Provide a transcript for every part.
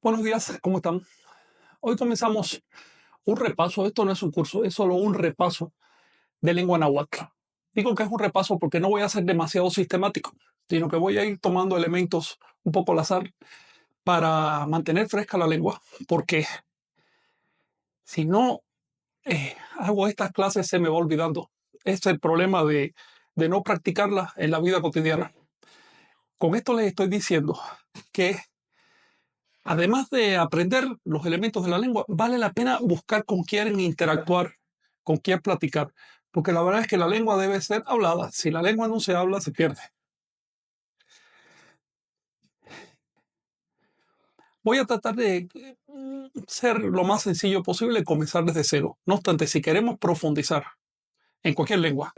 Buenos días, ¿cómo están? Hoy comenzamos un repaso. Esto no es un curso, es solo un repaso de lengua náhuatl. Digo que es un repaso porque no voy a ser demasiado sistemático, sino que voy a ir tomando elementos un poco al azar para mantener fresca la lengua, porque si no hago estas clases se me va olvidando. Es el problema de no practicarla en la vida cotidiana. Con esto les estoy diciendo que además de aprender los elementos de la lengua, vale la pena buscar con quién interactuar, con quién platicar, porque la verdad es que la lengua debe ser hablada. Si la lengua no se habla, se pierde. Voy a tratar de ser lo más sencillo posible, comenzar desde cero. No obstante, si queremos profundizar en cualquier lengua,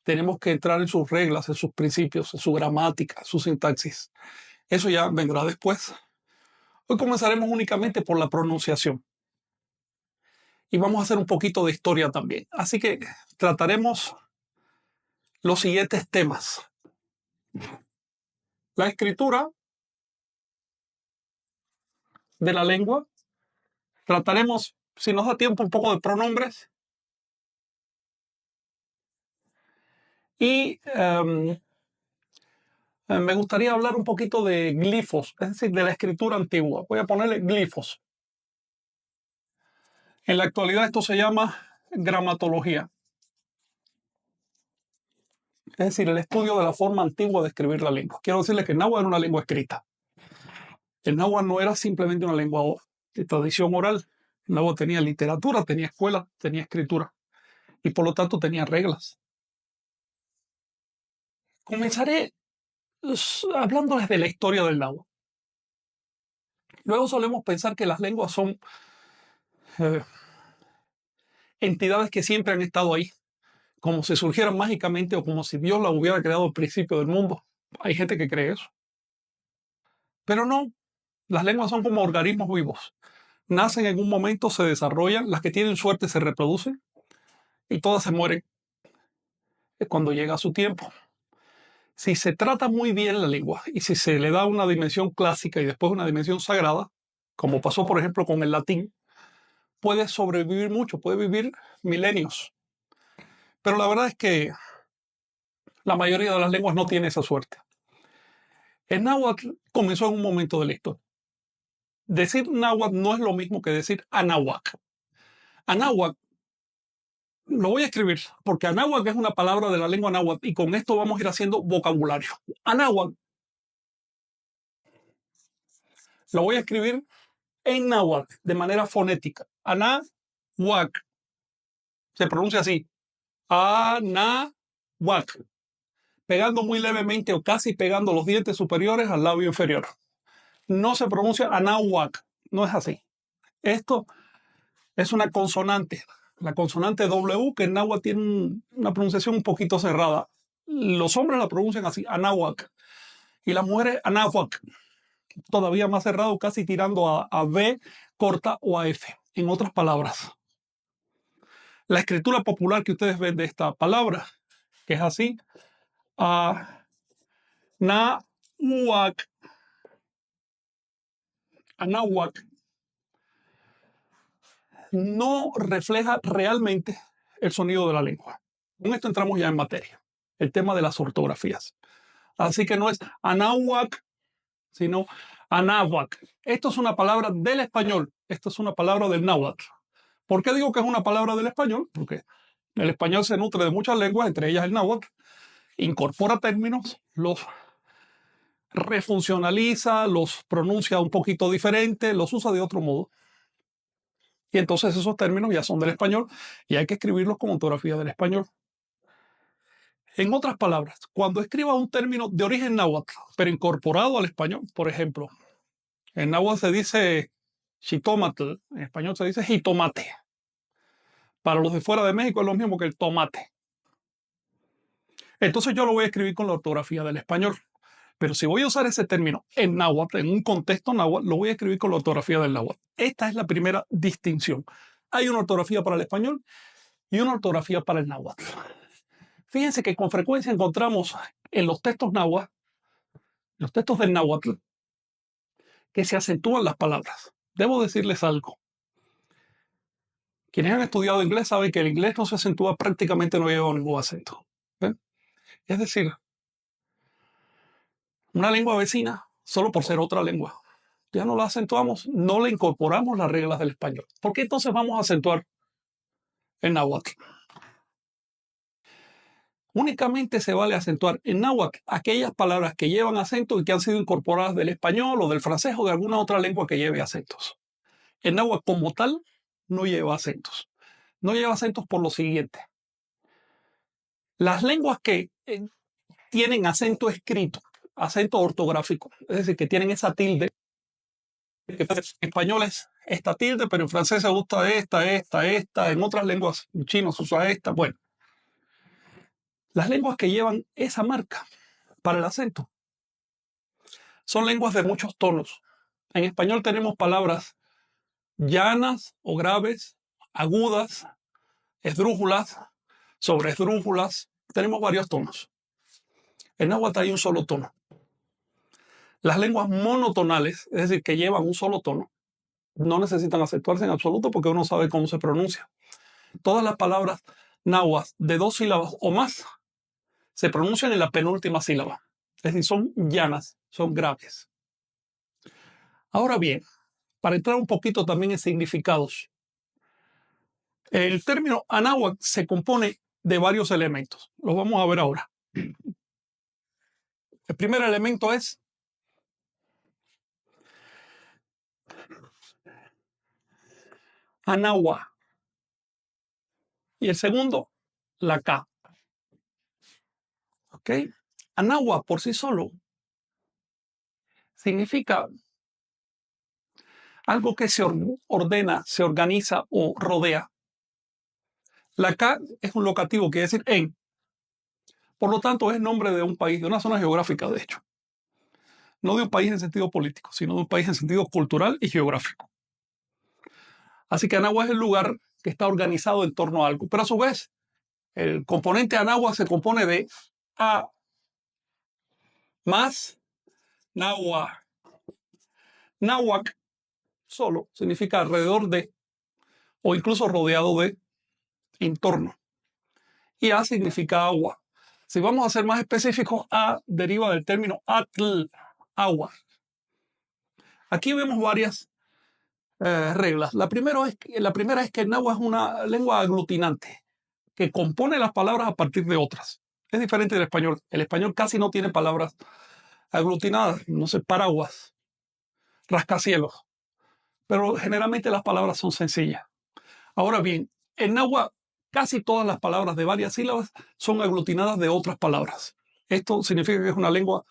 tenemos que entrar en sus reglas, en sus principios, en su gramática, su sintaxis. Eso ya vendrá después. Hoy comenzaremos únicamente por la pronunciación. Y vamos a hacer un poquito de historia también. Así que trataremos los siguientes temas. La escritura de la lengua. Trataremos, si nos da tiempo, un poco de pronombres. Y me gustaría hablar un poquito de glifos, es decir, de la escritura antigua. Voy a ponerle glifos. En la actualidad esto se llama gramatología. Es decir, el estudio de la forma antigua de escribir la lengua. Quiero decirles que el náhuatl era una lengua escrita. El náhuatl no era simplemente una lengua de tradición oral. El náhuatl tenía literatura, tenía escuela, tenía escritura. Y por lo tanto tenía reglas. Comenzaré hablándoles de la historia del náhuatl. Luego solemos pensar que las lenguas son entidades que siempre han estado ahí, como si surgieran mágicamente o como si Dios las hubiera creado al principio del mundo. Hay gente que cree eso. Pero no, las lenguas son como organismos vivos. Nacen en un momento, se desarrollan, las que tienen suerte se reproducen y todas se mueren cuando llega su tiempo. Si se trata muy bien la lengua y si se le da una dimensión clásica y después una dimensión sagrada, como pasó por ejemplo con el latín, puede sobrevivir mucho, puede vivir milenios. Pero la verdad es que la mayoría de las lenguas no tiene esa suerte. El náhuatl comenzó en un momento de la historia. Decir náhuatl no es lo mismo que decir anáhuac. Anáhuac lo voy a escribir porque anáhuac es una palabra de la lengua náhuatl y con esto vamos a ir haciendo vocabulario. Anáhuac lo voy a escribir en náhuatl de manera fonética. Anáhuac se pronuncia así. Anáhuac. Pegando muy levemente o casi pegando los dientes superiores al labio inferior. No se pronuncia anáhuac, no es así. Esto es una consonante, la consonante W, que en náhuatl tiene una pronunciación un poquito cerrada. Los hombres la pronuncian así, anáhuac, y las mujeres anáhuac, todavía más cerrado, casi tirando a B corta o a F. En otras palabras, la escritura popular que ustedes ven de esta palabra, que es así, anáhuac, anáhuac, no refleja realmente el sonido de la lengua. Con esto entramos ya en materia, el tema de las ortografías. Así que no es anáhuac, sino anáhuac. Esto es una palabra del español, esto es una palabra del náhuatl. ¿Por qué digo que es una palabra del español? Porque el español se nutre de muchas lenguas, entre ellas el náhuatl, incorpora términos, los refuncionaliza, los pronuncia un poquito diferente, los usa de otro modo. Y entonces esos términos ya son del español y hay que escribirlos con ortografía del español. En otras palabras, cuando escriba un término de origen náhuatl, pero incorporado al español, por ejemplo, en náhuatl se dice xitómatl, en español se dice jitomate. Para los de fuera de México es lo mismo que el tomate. Entonces yo lo voy a escribir con la ortografía del español. Pero si voy a usar ese término en náhuatl, en un contexto náhuatl, lo voy a escribir con la ortografía del náhuatl. Esta es la primera distinción. Hay una ortografía para el español y una ortografía para el náhuatl. Fíjense que con frecuencia encontramos en los textos náhuatl, los textos del náhuatl, que se acentúan las palabras. Debo decirles algo. Quienes han estudiado inglés saben que el inglés no se acentúa, prácticamente no lleva ningún acento. ¿Ven? Es decir, una lengua vecina, solo por ser otra lengua, ya no la acentuamos, no le incorporamos las reglas del español. ¿Por qué entonces vamos a acentuar en náhuatl? Únicamente se vale acentuar en náhuatl aquellas palabras que llevan acento y que han sido incorporadas del español o del francés o de alguna otra lengua que lleve acentos. El náhuatl como tal no lleva acentos. No lleva acentos por lo siguiente. Las lenguas que tienen acento escrito, acento ortográfico, es decir, que tienen esa tilde, que en español es esta tilde, pero en francés se gusta esta, en otras lenguas, en chino se usa esta. Bueno, las lenguas que llevan esa marca para el acento son lenguas de muchos tonos. En español tenemos palabras llanas o graves, agudas, esdrújulas, sobreesdrújulas. Tenemos varios tonos. En náhuatl hay un solo tono. Las lenguas monotonales, es decir, que llevan un solo tono, no necesitan acentuarse en absoluto porque uno sabe cómo se pronuncia. Todas las palabras náhuatl de 2 sílabas o más se pronuncian en la penúltima sílaba. Es decir, son llanas, son graves. Ahora bien, para entrar un poquito también en significados, el término anáhuac se compone de varios elementos. Los vamos a ver ahora. El primer elemento es anahua. Y el segundo, la K. ¿Ok? Anahua por sí solo significa algo que se ordena, se organiza o rodea. La K es un locativo, quiere decir en. Por lo tanto, es nombre de un país, de una zona geográfica, de hecho. No de un país en sentido político, sino de un país en sentido cultural y geográfico. Así que Anahua es el lugar que está organizado en torno a algo. Pero a su vez, el componente Anahua se compone de A más Nahua. Náhuac solo significa alrededor de o incluso rodeado de, entorno. Y A significa agua. Si vamos a ser más específicos, A deriva del término atl, agua. Aquí vemos varias reglas. La primera es que el náhuatl es una lengua aglutinante que compone las palabras a partir de otras. Es diferente del español. El español casi no tiene palabras aglutinadas, no sé, paraguas, rascacielos. Pero generalmente las palabras son sencillas. Ahora bien, en náhuatl casi todas las palabras de varias sílabas son aglutinadas de otras palabras. Esto significa que es una lengua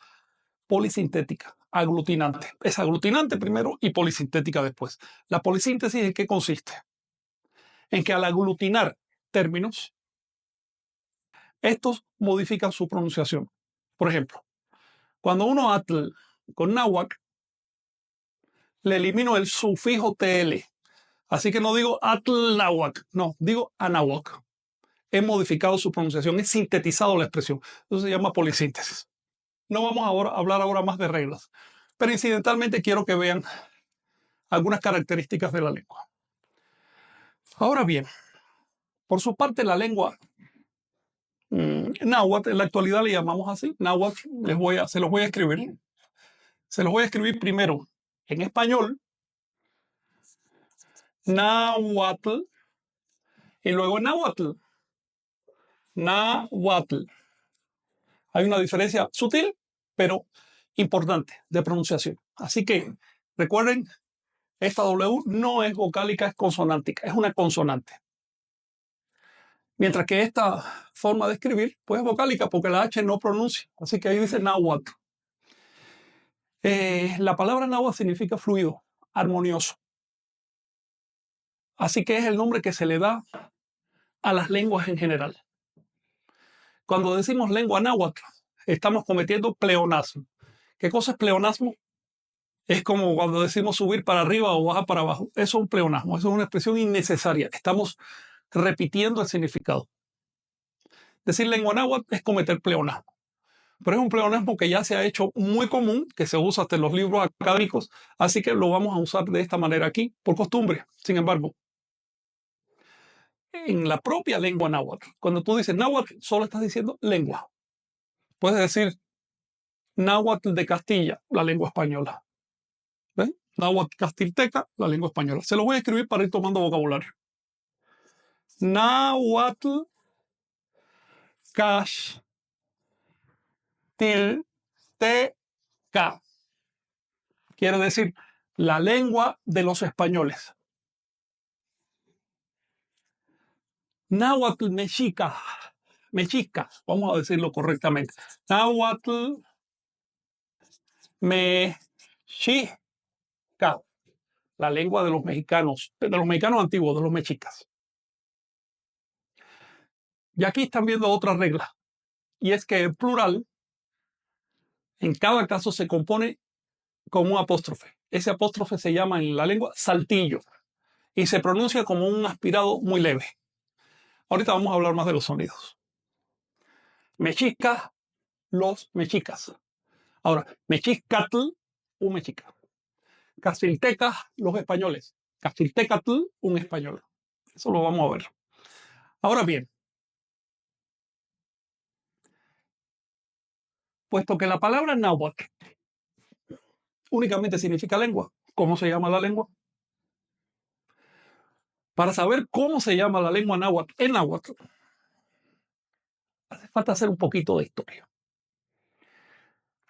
polisintética, aglutinante. Es aglutinante primero y polisintética después. La polisíntesis, ¿en qué consiste? En que al aglutinar términos, estos modifican su pronunciación. Por ejemplo, cuando uno atl con náhuatl, le elimino el sufijo TL. Así que no digo atl náhuatl, no, digo anáhuac. He modificado su pronunciación, he sintetizado la expresión. Eso se llama polisíntesis. No vamos a hablar ahora más de reglas, pero incidentalmente quiero que vean algunas características de la lengua. Ahora bien, por su parte la lengua náhuatl, en la actualidad le llamamos así, náhuatl, se los voy a escribir. Se los voy a escribir primero en español, náhuatl, y luego en náhuatl, náhuatl. Hay una diferencia sutil, pero importante de pronunciación. Así que recuerden, esta W no es vocálica, es consonántica, es una consonante. Mientras que esta forma de escribir, pues es vocálica porque la H no pronuncia. Así que ahí dice náhuatl. La palabra náhuatl significa fluido, armonioso. Así que es el nombre que se le da a las lenguas en general. Cuando decimos lengua náhuatl, estamos cometiendo pleonasmo. ¿Qué cosa es pleonasmo? Es como cuando decimos subir para arriba o bajar para abajo. Eso es un pleonasmo, eso es una expresión innecesaria. Estamos repitiendo el significado. Decir lengua náhuatl es cometer pleonasmo. pero es un pleonasmo que ya se ha hecho muy común, que se usa hasta en los libros académicos, así que lo vamos a usar de esta manera aquí, por costumbre. Sin embargo, en la propia lengua náhuatl, cuando tú dices náhuatl, solo estás diciendo lengua. Puedes decir náhuatl de Castilla, la lengua española. ¿Ves? Náhuatl castilteca, la lengua española. Se lo voy a escribir para ir tomando vocabulario. Náhuatl castilteca. Quiere decir la lengua de los españoles. Náhuatl mexica. Mexica, vamos a decirlo correctamente. Náhuatl mexica. La lengua de los mexicanos antiguos, de los mexicas. Y aquí están viendo otra regla, y es que el plural en cada caso se compone con un apóstrofe. Ese apóstrofe se llama en la lengua saltillo y se pronuncia como un aspirado muy leve. Ahorita vamos a hablar más de los sonidos. Mexica, los mexicas. Ahora, mexicatl, un mexica. Castilteca, los españoles. Castiltecatl, un español. Eso lo vamos a ver. Ahora bien, puesto que la palabra náhuatl únicamente significa lengua, ¿cómo se llama la lengua? Para saber cómo se llama la lengua náhuatl en náhuatl, hace falta hacer un poquito de historia.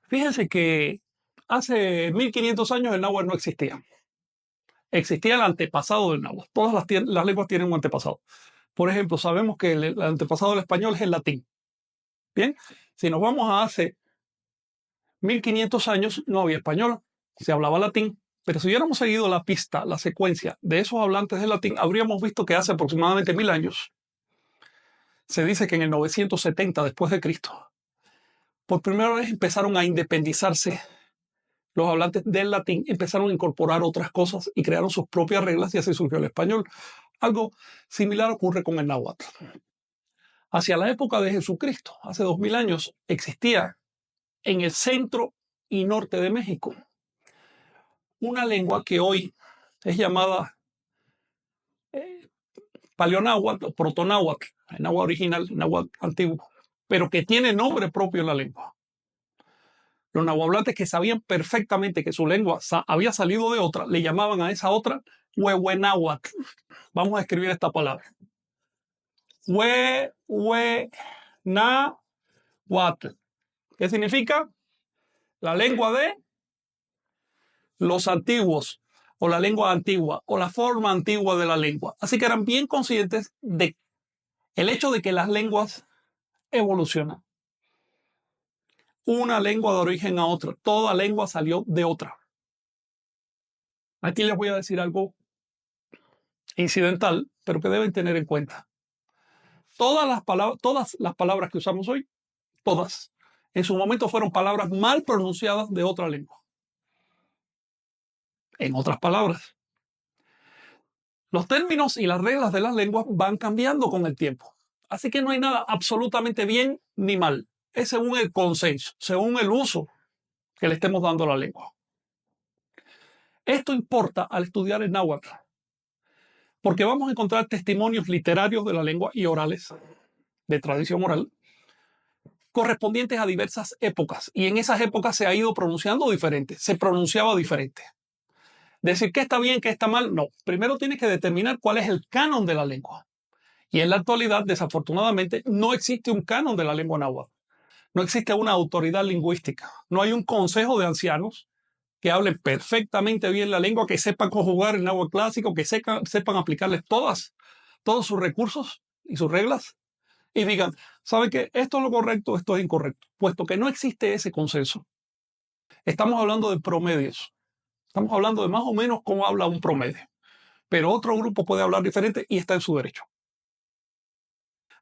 Fíjense que hace 1500 años el náhuatl no existía. Existía el antepasado del náhuatl. Todas las lenguas tienen un antepasado. Por ejemplo, sabemos que el antepasado del español es el latín. Bien, si nos vamos a hace 1500 años, no había español, se hablaba latín. Pero si hubiéramos seguido la pista, la secuencia de esos hablantes de latín, habríamos visto que hace aproximadamente 1000 años, se dice que en el 970 después de Cristo, por primera vez empezaron a independizarse los hablantes del latín, empezaron a incorporar otras cosas y crearon sus propias reglas y así surgió el español. Algo similar ocurre con el náhuatl. Hacia la época de Jesucristo, hace 2000 años, existía en el centro y norte de México una lengua que hoy es llamada paleonáhuatl o protonáhuatl, el náhuatl original, el náhuatl antiguo, pero que tiene nombre propio en la lengua. Los nahuatlantes que sabían perfectamente que su lengua había salido de otra, le llamaban a esa otra huehuenáhuatl. Vamos a escribir esta palabra. Huehuenáhuatl. ¿Qué significa? La lengua de los antiguos, o la lengua antigua, o la forma antigua de la lengua. Así que eran bien conscientes de el hecho de que las lenguas evolucionan. Una lengua de origen a otra. Toda lengua salió de otra. Aquí les voy a decir algo incidental, pero que deben tener en cuenta. Todas las palabras que usamos hoy, todas, en su momento fueron palabras mal pronunciadas de otra lengua. En otras palabras, los términos y las reglas de las lenguas van cambiando con el tiempo. Así que no hay nada absolutamente bien ni mal. Es según el consenso, según el uso que le estemos dando a la lengua. Esto importa al estudiar el náhuatl, porque vamos a encontrar testimonios literarios de la lengua y orales, de tradición oral, correspondientes a diversas épocas. Y en esas épocas se ha ido pronunciando diferente, se pronunciaba diferente. Decir qué está bien, qué está mal, no. Primero tienes que determinar cuál es el canon de la lengua. Y en la actualidad, desafortunadamente, no existe un canon de la lengua náhuatl. No existe una autoridad lingüística. No hay un consejo de ancianos que hablen perfectamente bien la lengua, que sepan conjugar el náhuatl clásico, que sepan aplicarles todos sus recursos y sus reglas y digan, ¿saben qué? Esto es lo correcto, esto es incorrecto. Puesto que no existe ese consenso, estamos hablando de promedios. Estamos hablando de más o menos cómo habla un promedio. Pero otro grupo puede hablar diferente y está en su derecho.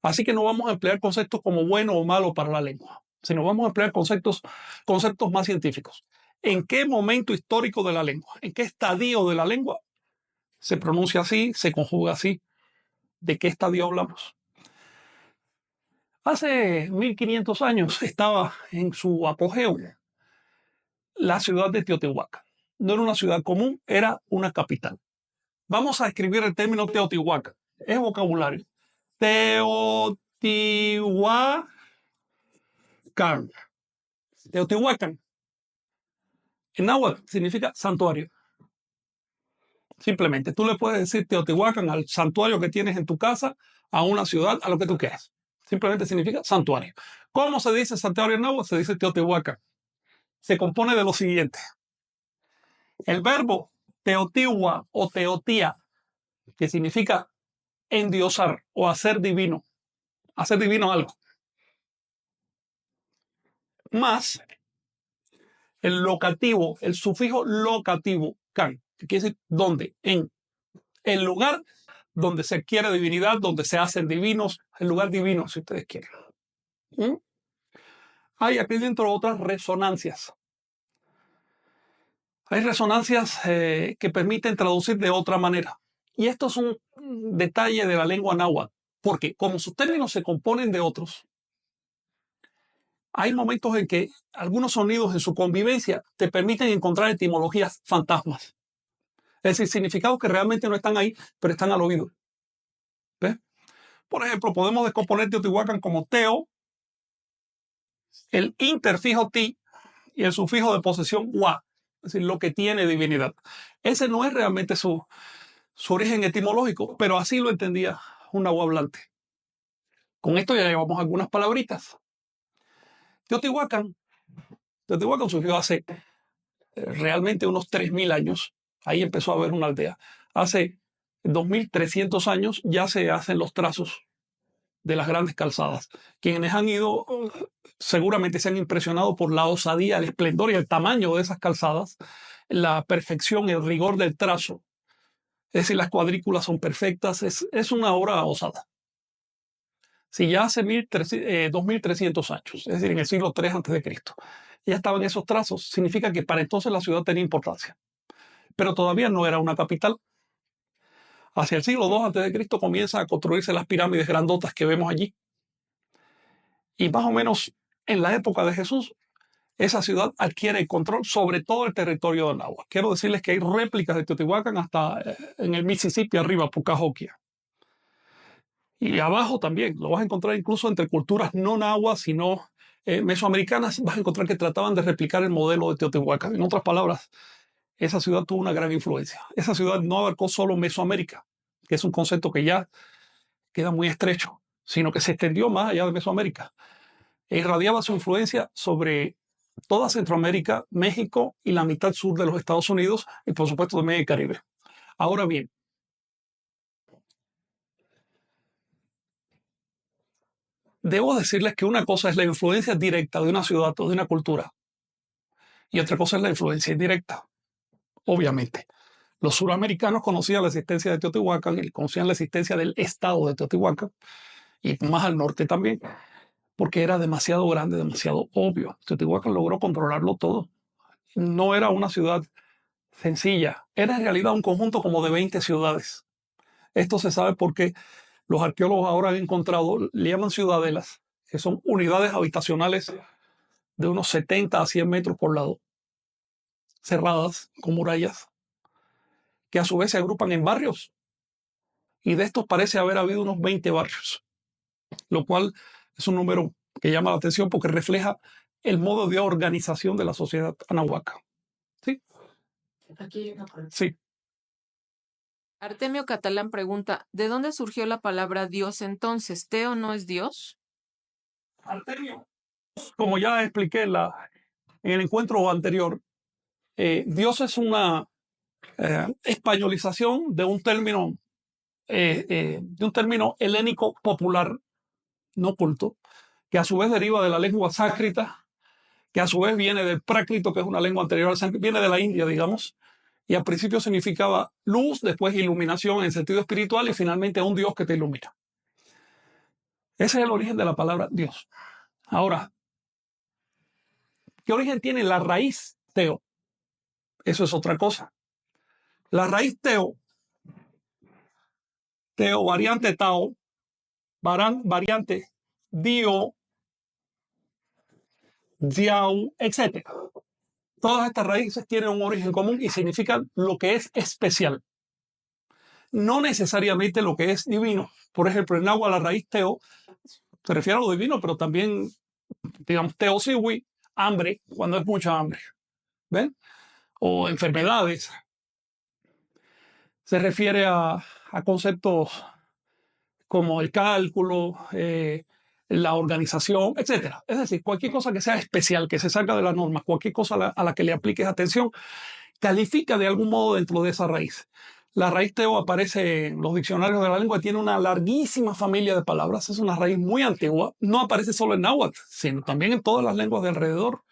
Así que no vamos a emplear conceptos como bueno o malo para la lengua, sino vamos a emplear conceptos más científicos. ¿En qué momento histórico de la lengua? ¿En qué estadio de la lengua se pronuncia así, se conjuga así? ¿De qué estadio hablamos? Hace 1500 años estaba en su apogeo la ciudad de Teotihuacán. No era una ciudad común, era una capital. Vamos a escribir el término Teotihuacán. Es vocabulario. Teotihuacán. Teotihuacán. En náhuatl significa santuario. Simplemente, tú le puedes decir Teotihuacán al santuario que tienes en tu casa, a una ciudad, a lo que tú quieras. Simplemente significa santuario. ¿Cómo se dice santuario en náhuatl? Se dice Teotihuacán. Se compone de lo siguiente. El verbo teotiwa o teotía, que significa endiosar o hacer divino algo, más el locativo, el sufijo locativo, can, que quiere decir dónde, en el lugar donde se adquiere divinidad, donde se hacen divinos, el lugar divino, si ustedes quieren. ¿Mm? Hay aquí dentro otras resonancias. Hay resonancias que permiten traducir de otra manera. Y esto es un detalle de la lengua náhuatl, porque como sus términos se componen de otros, hay momentos en que algunos sonidos en su convivencia te permiten encontrar etimologías fantasmas. Es decir, significados que realmente no están ahí, pero están al oído. ¿Ves? Por ejemplo, podemos descomponer Teotihuacán como teo, el interfijo ti y el sufijo de posesión wa, es decir, lo que tiene divinidad. Ese no es realmente su origen etimológico, pero así lo entendía un nahuablante. Con esto ya llevamos algunas palabritas. Teotihuacán surgió hace realmente unos 3000 años. Ahí empezó a haber una aldea. Hace 2300 años ya se hacen los trazos de las grandes calzadas. Quienes han ido seguramente se han impresionado por la osadía, el esplendor y el tamaño de esas calzadas, la perfección, el rigor del trazo. Es decir, las cuadrículas son perfectas, es una obra osada. Si ya hace 2300 años, es decir, en el siglo III a.C., ya estaban esos trazos, significa que para entonces la ciudad tenía importancia. Pero todavía no era una capital. Hacia el siglo II a.C. comienzan a construirse las pirámides grandotas que vemos allí. Y más o menos en la época de Jesús, esa ciudad adquiere el control sobre todo el territorio de Náhuatl. Quiero decirles que hay réplicas de Teotihuacán hasta en el Mississippi arriba, Pucajoquia. Y abajo también, lo vas a encontrar incluso entre culturas no náhuatl, sino mesoamericanas, vas a encontrar que trataban de replicar el modelo de Teotihuacán. En otras palabras, esa ciudad tuvo una gran influencia. Esa ciudad no abarcó solo Mesoamérica, que es un concepto que ya queda muy estrecho, sino que se extendió más allá de Mesoamérica. E irradiaba su influencia sobre toda Centroamérica, México y la mitad sur de los Estados Unidos y por supuesto también el Caribe. Ahora bien, debo decirles que una cosa es la influencia directa de una ciudad o de una cultura y otra cosa es la influencia indirecta, obviamente. Los suramericanos conocían la existencia de Teotihuacán y conocían la existencia del estado de Teotihuacán y más al norte también, porque era demasiado grande, demasiado obvio. Teotihuacán logró controlarlo todo. No era una ciudad sencilla, era en realidad un conjunto como de 20 ciudades. Esto se sabe porque los arqueólogos ahora han encontrado, le llaman ciudadelas, que son unidades habitacionales de unos 70 a 100 metros por lado, cerradas con murallas, que a su vez se agrupan en barrios. Y de estos parece haber habido unos 20 barrios, lo cual es un número que llama la atención porque refleja el modo de organización de la sociedad anahuaca. ¿Sí? Aquí hay una pregunta. Sí. Artemio Catalán pregunta, ¿de dónde surgió la palabra Dios entonces? ¿Teo no es Dios? Artemio, como ya expliqué en el encuentro anterior, Dios es una españolización de un término helénico popular, no culto, que a su vez deriva de la lengua sánscrita, que a su vez viene del prácrito, que es una lengua anterior al sánscrito, viene de la India, digamos, y al principio significaba luz, después iluminación en sentido espiritual y finalmente un Dios que te ilumina. Ese es el origen de la palabra Dios. Ahora, ¿qué origen tiene la raíz teo? Eso es otra cosa. La raíz teo variante tao, variante dio, diau, etc. Todas estas raíces tienen un origen común y significan lo que es especial, no necesariamente lo que es divino. Por ejemplo, en náhuatl la raíz teo se refiere a lo divino, pero también, digamos, teo siwi, hambre, cuando es mucha hambre, ¿ven? O enfermedades. Se refiere a conceptos como el cálculo, la organización, etcétera. Es decir, cualquier cosa que sea especial, que se salga de la norma, cualquier cosa a la que le apliques atención, califica de algún modo dentro de esa raíz. La raíz teo aparece en los diccionarios de la lengua, tiene una larguísima familia de palabras, es una raíz muy antigua, no aparece solo en náhuatl, sino también en todas las lenguas de alrededor,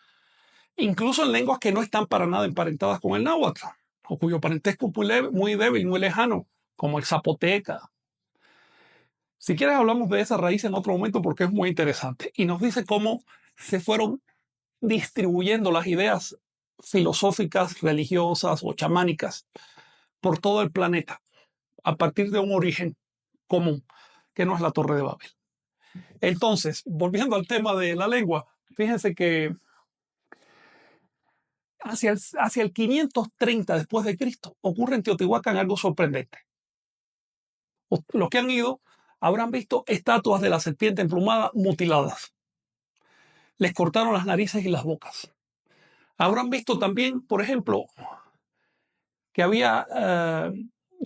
incluso en lenguas que no están para nada emparentadas con el náhuatl, o cuyo parentesco es muy débil, muy lejano, como el zapoteca. Si quieres hablamos de esa raíz en otro momento porque es muy interesante y nos dice cómo se fueron distribuyendo las ideas filosóficas, religiosas o chamánicas por todo el planeta a partir de un origen común, que no es la Torre de Babel. Entonces, volviendo al tema de la lengua, fíjense que hacia el 530 después de Cristo ocurre en Teotihuacán algo sorprendente. Los que han ido habrán visto estatuas de la serpiente emplumada mutiladas. Les cortaron las narices y las bocas. Habrán visto también, por ejemplo, que había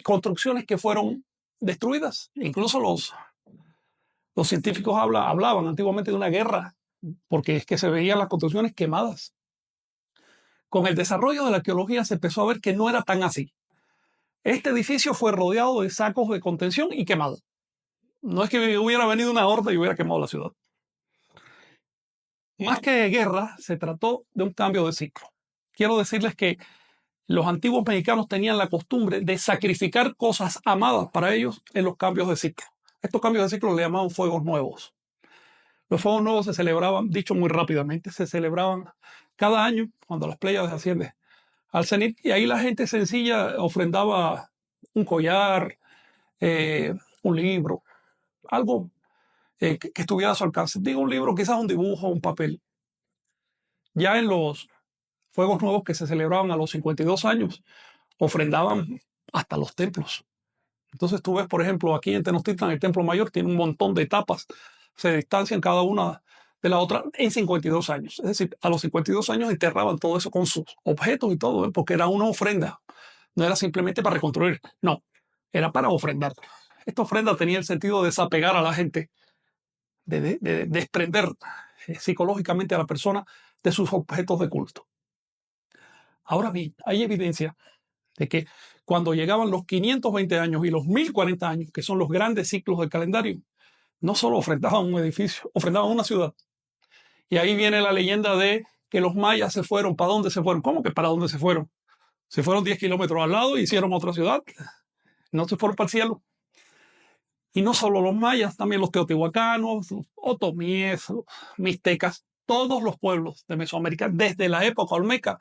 construcciones que fueron destruidas. Incluso los científicos hablaban antiguamente de una guerra, porque es que se veían las construcciones quemadas. Con el desarrollo de la arqueología se empezó a ver que no era tan así. Este edificio fue rodeado de sacos de contención y quemado. No es que hubiera venido una horda y hubiera quemado la ciudad. Más que guerra, se trató de un cambio de ciclo. Quiero decirles que los antiguos mexicanos tenían la costumbre de sacrificar cosas amadas para ellos en los cambios de ciclo. Estos cambios de ciclo le llamaban fuegos nuevos. Los fuegos nuevos se celebraban, dicho muy rápidamente, se celebraban cada año cuando las Pléyades ascienden al cenit y ahí la gente sencilla ofrendaba un collar, un libro, algo que estuviera a su alcance. Digo un libro, quizás un dibujo, un papel. Ya en los fuegos nuevos que se celebraban a los 52 años, ofrendaban hasta los templos. Entonces tú ves, por ejemplo, aquí en Tenochtitlan, el Templo Mayor tiene un montón de etapas, se distancian cada una de la otra en 52 años. Es decir, a los 52 años enterraban todo eso con sus objetos y todo, ¿eh? Porque era una ofrenda. No era simplemente para reconstruir, no, era para ofrendar. Esta ofrenda tenía el sentido de desapegar a la gente, de desprender psicológicamente a la persona de sus objetos de culto. Ahora bien, hay evidencia de que cuando llegaban los 520 años y los 1040 años, que son los grandes ciclos del calendario, no solo ofrendaban un edificio, ofrendaban una ciudad. Y ahí viene la leyenda de que los mayas se fueron. ¿Para dónde se fueron? ¿Cómo que para dónde se fueron? Se fueron 10 kilómetros al lado y hicieron otra ciudad. No se fueron para el cielo. Y no solo los mayas, también los teotihuacanos, los otomíes, los mixtecas, todos los pueblos de Mesoamérica, desde la época olmeca,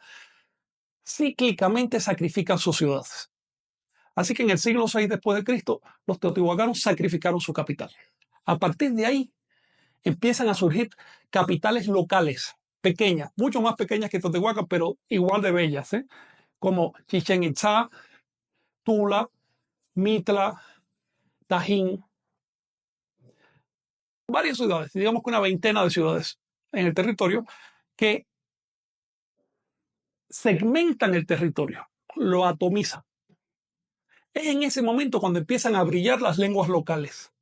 cíclicamente sacrifican sus ciudades. Así que en el siglo VI después de Cristo, los teotihuacanos sacrificaron su capital. A partir de ahí empiezan a surgir capitales locales, pequeñas, mucho más pequeñas que Teotihuacán, pero igual de bellas, como Chichén Itzá, Tula, Mitla, Tajín, varias ciudades, digamos que una veintena de ciudades en el territorio que segmentan el territorio, lo atomizan. Es en ese momento cuando empiezan a brillar las lenguas locales.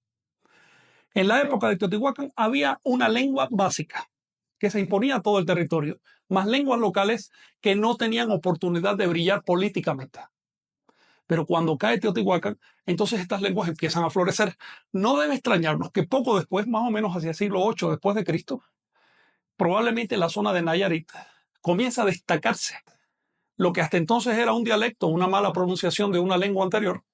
En la época de Teotihuacán había una lengua básica que se imponía a todo el territorio, más lenguas locales que no tenían oportunidad de brillar políticamente. Pero cuando cae Teotihuacán, entonces estas lenguas empiezan a florecer. No debe extrañarnos que poco después, más o menos hacia el siglo VIII después de Cristo, probablemente la zona de Nayarit comienza a destacarse. Lo que hasta entonces era un dialecto, una mala pronunciación de una lengua anterior,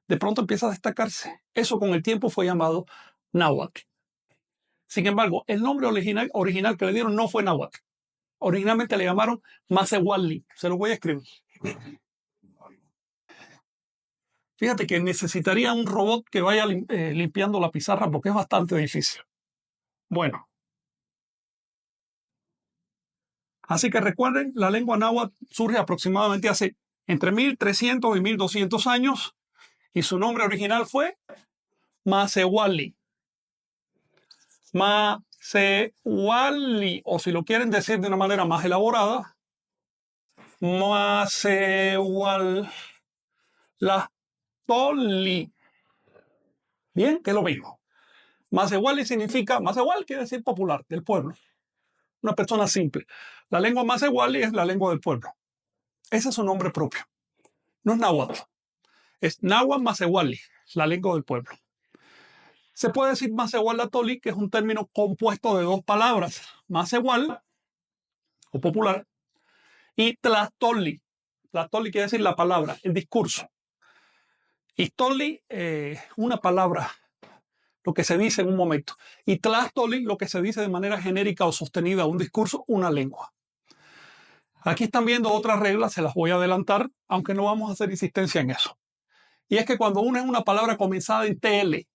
de pronto empieza a destacarse. Eso con el tiempo fue llamado náhuatl. Sin embargo, el nombre original que le dieron no fue náhuatl. Originalmente le llamaron Masehuali. Se lo voy a escribir. Fíjate que necesitaría un robot que vaya limpiando la pizarra porque es bastante difícil. Bueno, así que recuerden, la lengua náhuatl surge aproximadamente hace entre 1300 y 1200 años y su nombre original fue Masewali. Masewali, o si lo quieren decir de una manera más elaborada, Masewal la Toli. Bien, que es lo mismo. Masewali significa, Masewal quiere decir popular, del pueblo. Una persona simple. La lengua Masewali es la lengua del pueblo. Ese es su nombre propio. No es náhuatl. Es náhuatl Masewali, la lengua del pueblo. Se puede decir Masewal la Toli, que es un término compuesto de dos palabras. Masewal, o popular, y Tlastoli. Tlastoli quiere decir la palabra, el discurso. Y Toli, una palabra, lo que se dice en un momento. Y Tlastoli, lo que se dice de manera genérica o sostenida, un discurso, una lengua. Aquí están viendo otras reglas, se las voy a adelantar, aunque no vamos a hacer insistencia en eso. Y es que cuando uno es una palabra comenzada en TL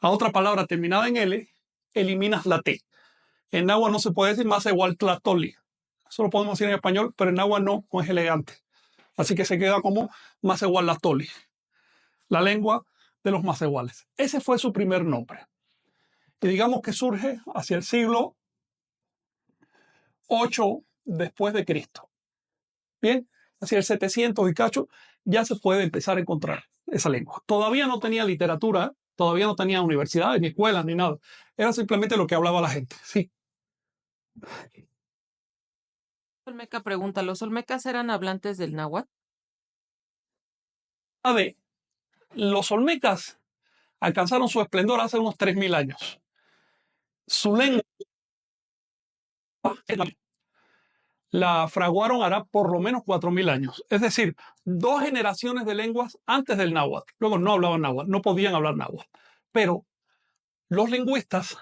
a otra palabra terminada en L, eliminas la T. En náhuatl no se puede decir más igual Tlastoli. Eso lo podemos decir en español, pero en náhuatl no es elegante. Así que se queda como más igual la Toli, la lengua de los macehuales. Ese fue su primer nombre. Y digamos que surge hacia el siglo VIII después de Cristo. Bien, hacia el 700 y cacho ya se puede empezar a encontrar esa lengua. Todavía no tenía literatura, todavía no tenía universidades, ni escuelas, ni nada. Era simplemente lo que hablaba la gente. Sí. Olmeca pregunta, ¿los olmecas eran hablantes del náhuatl? A ver, los olmecas alcanzaron su esplendor hace unos 3000 años. Su lengua la fraguaron hará por lo menos 4000 años. Es decir, 2 generaciones de lenguas antes del náhuatl. Luego no hablaban náhuatl, no podían hablar náhuatl. Pero los lingüistas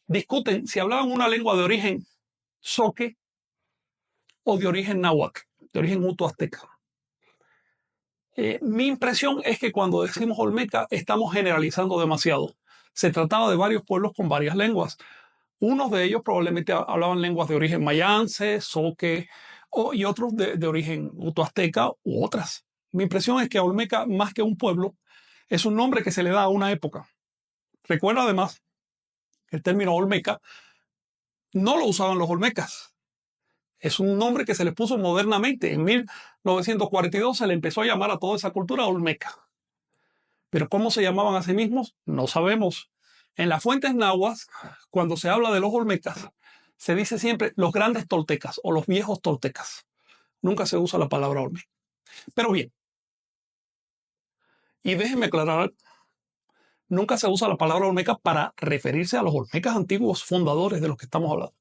discuten si hablaban una lengua de origen zoque o de origen náhuatl, de origen uto-azteca. Mi impresión es que cuando decimos olmeca estamos generalizando demasiado. Se trataba de varios pueblos con varias lenguas. Unos de ellos probablemente hablaban lenguas de origen mayance, zoque, y otros de origen uto-azteca u otras. Mi impresión es que Olmeca, más que un pueblo, es un nombre que se le da a una época. Recuerda además que el término Olmeca no lo usaban los olmecas. Es un nombre que se le puso modernamente. En 1942 se le empezó a llamar a toda esa cultura Olmeca. Pero cómo se llamaban a sí mismos, no sabemos. En las fuentes nahuas, cuando se habla de los olmecas, se dice siempre los grandes toltecas o los viejos toltecas. Nunca se usa la palabra olmeca. Pero bien, y déjenme aclarar, nunca se usa la palabra olmeca para referirse a los olmecas antiguos fundadores de los que estamos hablando.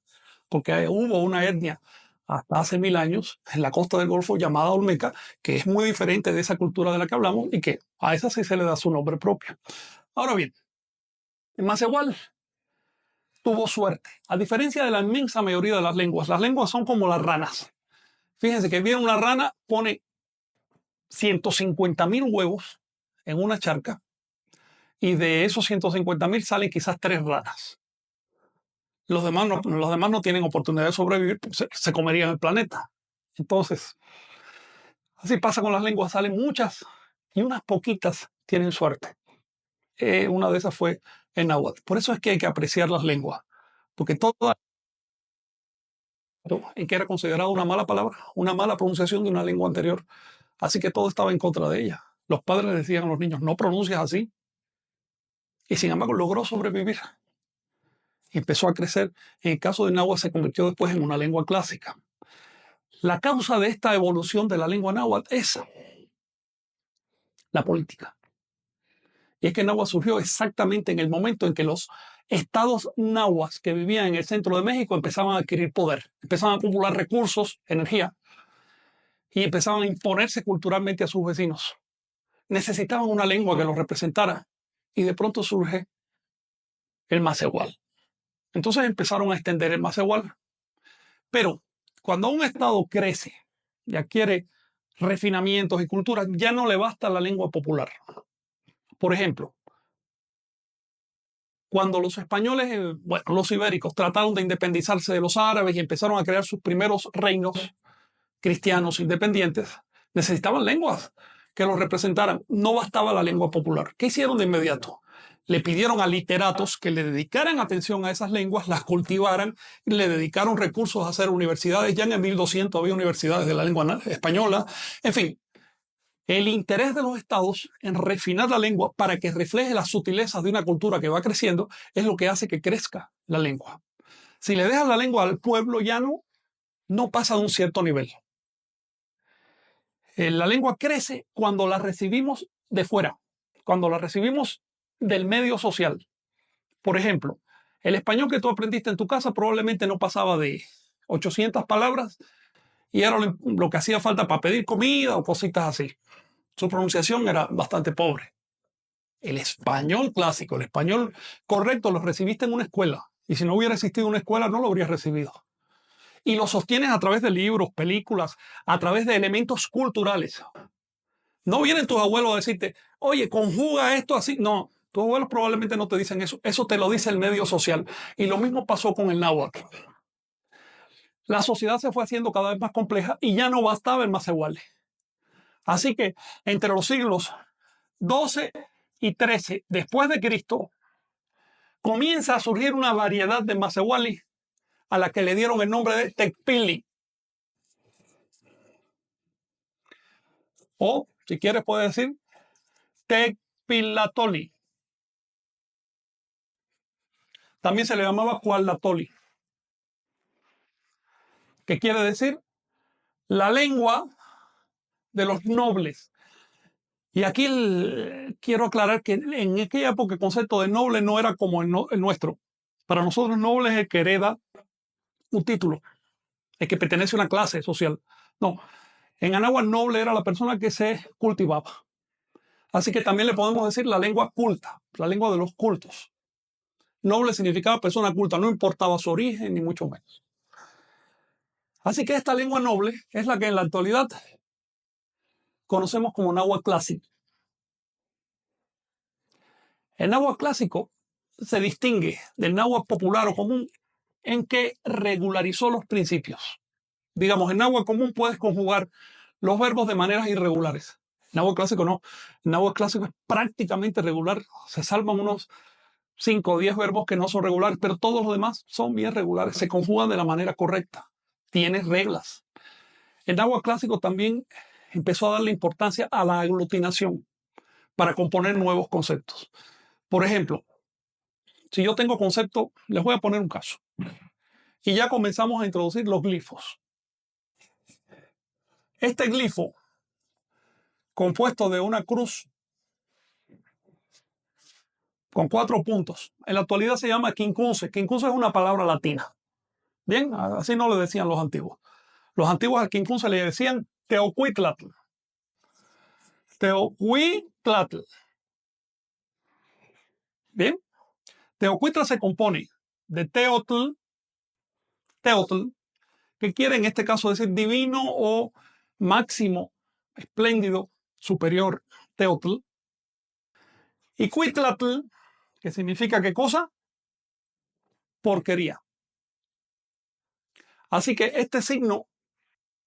Porque hubo una etnia hasta hace 1000 años en la costa del Golfo llamada olmeca, que es muy diferente de esa cultura de la que hablamos y que a esa sí se le da su nombre propio. Ahora bien, en Masewal tuvo suerte. A diferencia de la inmensa mayoría de las lenguas son como las ranas. Fíjense que viene una rana, pone 150,000 huevos en una charca y de esos 150,000 salen quizás 3 ranas. Los demás no tienen oportunidad de sobrevivir, pues se comerían el planeta. Entonces, así pasa con las lenguas, salen muchas y unas poquitas tienen suerte. Una de esas fue en náhuatl. Por eso es que hay que apreciar las lenguas, porque toda en que era considerada una mala palabra, una mala pronunciación de una lengua anterior. Así que todo estaba en contra de ella. Los padres decían a los niños, no pronuncias así. Y sin embargo logró sobrevivir. Y empezó a crecer. En el caso de náhuatl se convirtió después en una lengua clásica. La causa de esta evolución de la lengua náhuatl es la política. Y es que náhuatl surgió exactamente en el momento en que los estados náhuatl que vivían en el centro de México empezaban a adquirir poder, empezaban a acumular recursos, energía, y empezaban a imponerse culturalmente a sus vecinos. Necesitaban una lengua que los representara y de pronto surge el Masewal. Entonces empezaron a extender el Masewal. Pero cuando un estado crece y adquiere refinamientos y culturas, ya no le basta la lengua popular. Por ejemplo, Cuando los españoles, bueno, los ibéricos, trataron de independizarse de los árabes y empezaron a crear sus primeros reinos cristianos independientes, necesitaban lenguas que los representaran. No bastaba la lengua popular. ¿Qué hicieron de inmediato? Le pidieron a literatos que le dedicaran atención a esas lenguas, las cultivaran, le dedicaron recursos a hacer universidades. Ya en el 1200 había universidades de la lengua española. En fin, el interés de los estados en refinar la lengua para que refleje las sutilezas de una cultura que va creciendo es lo que hace que crezca la lengua. Si le dejas la lengua al pueblo llano, no pasa de un cierto nivel. La lengua crece cuando la recibimos de fuera, cuando la recibimos del medio social. Por ejemplo, el español que tú aprendiste en tu casa probablemente no pasaba de 800 palabras y era lo que hacía falta para pedir comida o cositas así. Su pronunciación era bastante pobre. El español clásico, el español correcto, lo recibiste en una escuela. Y si no hubiera existido una escuela, no lo habrías recibido. Y lo sostienes a través de libros, películas, a través de elementos culturales. No vienen tus abuelos a decirte, oye, conjuga esto así. No, tus abuelos probablemente no te dicen eso. Eso te lo dice el medio social. Y lo mismo pasó con el náhuatl. La sociedad se fue haciendo cada vez más compleja y ya no bastaba el macehuali. Así que entre los siglos 12 y 13 después de Cristo, comienza a surgir una variedad de macehuali a la que le dieron el nombre de Tecpili. O, si quieres, puedes decir Tecpilatoli. También se le llamaba Cuauhtlatoli, que quiere decir la lengua de los nobles. Y aquí quiero aclarar que en aquella época el concepto de noble no era como el nuestro. Para nosotros noble es el que hereda un título, el que pertenece a una clase social. No, en Anáhuac noble era la persona que se cultivaba. Así que también le podemos decir la lengua culta, la lengua de los cultos. Noble significaba persona culta, no importaba su origen ni mucho menos. Así que esta lengua noble es la que en la actualidad conocemos como náhuatl clásico. El náhuatl clásico se distingue del náhuatl popular o común en que regularizó los principios. Digamos, en náhuatl común puedes conjugar los verbos de maneras irregulares. En náhuatl clásico no. En náhuatl clásico es prácticamente regular. Se salvan unos 5 o 10 verbos que no son regulares, pero todos los demás son bien regulares. Se conjugan de la manera correcta. Tiene reglas. El náhuatl clásico también empezó a darle importancia a la aglutinación para componer nuevos conceptos. Por ejemplo, si yo tengo concepto, les voy a poner un caso. Y ya comenzamos a introducir los glifos. Este glifo, compuesto de una cruz con 4 puntos, en la actualidad se llama quincunce. Quincunce es una palabra latina. Bien, así no le decían los antiguos. Los antiguos al quincunce le decían teocuitlatl. Teocuitlatl. Bien, Teocuitla se compone de teotl, que quiere en este caso decir divino o máximo, espléndido, superior, teotl. Y cuitlatl, que significa ¿qué cosa? Porquería. Así que este signo,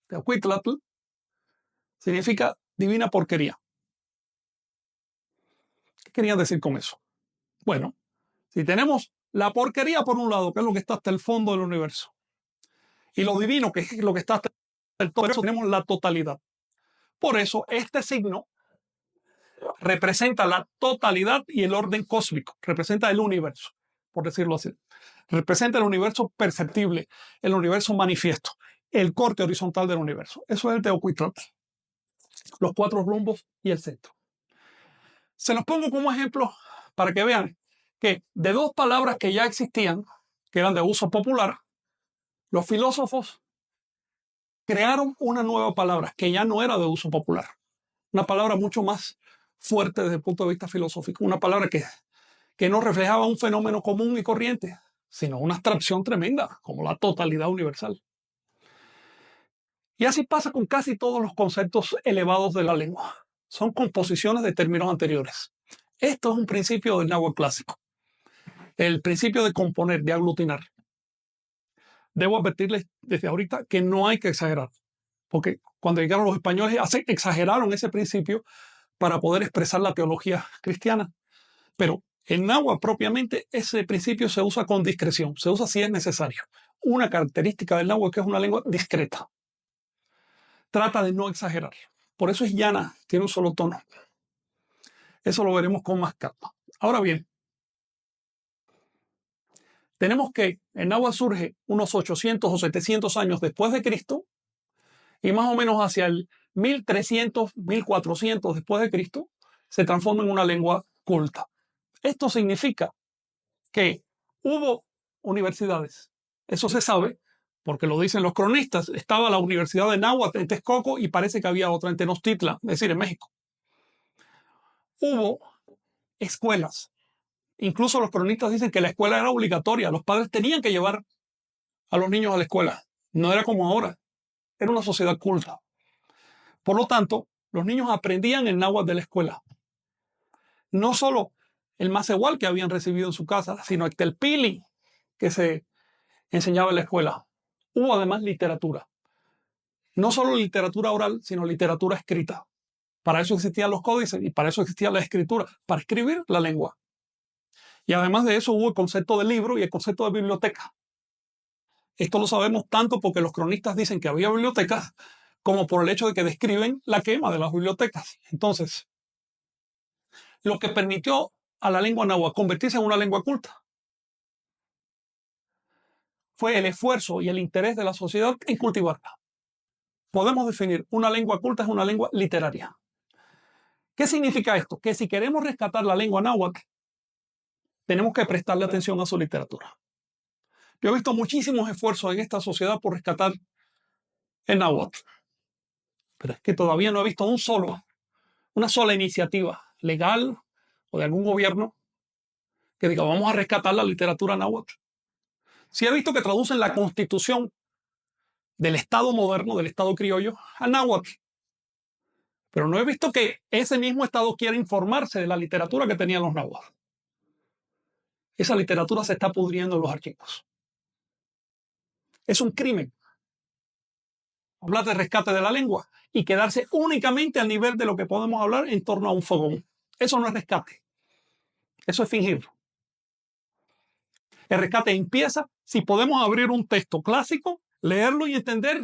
teocuitlatl, significa divina porquería. ¿Qué querían decir con eso? Bueno, si tenemos la porquería por un lado, que es lo que está hasta el fondo del universo, y lo divino, que es lo que está hasta el todo, eso tenemos la totalidad. Por eso este signo representa la totalidad y el orden cósmico, representa el universo, por decirlo así. Representa el universo perceptible, el universo manifiesto, el corte horizontal del universo. Eso es el Teocuitlatl. Los 4 rumbos y el centro. Se los pongo como ejemplo para que vean que de 2 palabras que ya existían, que eran de uso popular, los filósofos crearon una nueva palabra que ya no era de uso popular. Una palabra mucho más fuerte desde el punto de vista filosófico. Una palabra que no reflejaba un fenómeno común y corriente, sino una abstracción tremenda, como la totalidad universal. Y así pasa con casi todos los conceptos elevados de la lengua. Son composiciones de términos anteriores. Esto es un principio del náhuatl clásico. el principio de componer, de aglutinar. Debo advertirles desde ahorita que no hay que exagerar, porque cuando llegaron los españoles exageraron ese principio para poder expresar la teología cristiana. Pero en náhuatl propiamente ese principio se usa con discreción, se usa si es necesario. Una característica del náhuatl es que es una lengua discreta. Trata de no exagerar. Por eso es llana, tiene un solo tono. Eso lo veremos con más calma. Ahora bien, tenemos que el náhuatl surge unos 800 o 700 años después de Cristo y más o menos hacia el 1300, 1400 después de Cristo se transforma en una lengua culta. Esto significa que hubo universidades. Eso se sabe porque lo dicen los cronistas. Estaba la Universidad de Náhuatl en Texcoco y parece que había otra en Tenochtitlan, es decir, en México. Hubo escuelas. Incluso los cronistas dicen que la escuela era obligatoria. Los padres tenían que llevar a los niños a la escuela. No era como ahora. Era una sociedad culta. Por lo tanto, los niños aprendían el náhuatl de la escuela. No solo el macehual que habían recibido en su casa, sino el telpili que se enseñaba en la escuela. Hubo además literatura. No solo literatura oral, sino literatura escrita. Para eso existían los códices y para eso existía la escritura, para escribir la lengua. Y además de eso hubo el concepto de libro y el concepto de biblioteca. Esto lo sabemos tanto porque los cronistas dicen que había bibliotecas como por el hecho de que describen la quema de las bibliotecas. Entonces, lo que permitió a la lengua náhuatl convertirse en una lengua culta fue el esfuerzo y el interés de la sociedad en cultivarla. Podemos definir una lengua culta es una lengua literaria. ¿Qué significa esto? Que si queremos rescatar la lengua náhuatl, tenemos que prestarle atención a su literatura. Yo he visto muchísimos esfuerzos en esta sociedad por rescatar el náhuatl, pero es que todavía no he visto una sola iniciativa legal o de algún gobierno que diga vamos a rescatar la literatura náhuatl. Sí he visto que traducen la constitución del Estado moderno, del Estado criollo, al náhuatl, pero no he visto que ese mismo Estado quiera informarse de la literatura que tenían los náhuatl. Esa literatura se está pudriendo en los archivos. Es un crimen hablar de rescate de la lengua y quedarse únicamente al nivel de lo que podemos hablar en torno a un fogón. Eso no es rescate. Eso es fingir. El rescate empieza si podemos abrir un texto clásico, leerlo y entender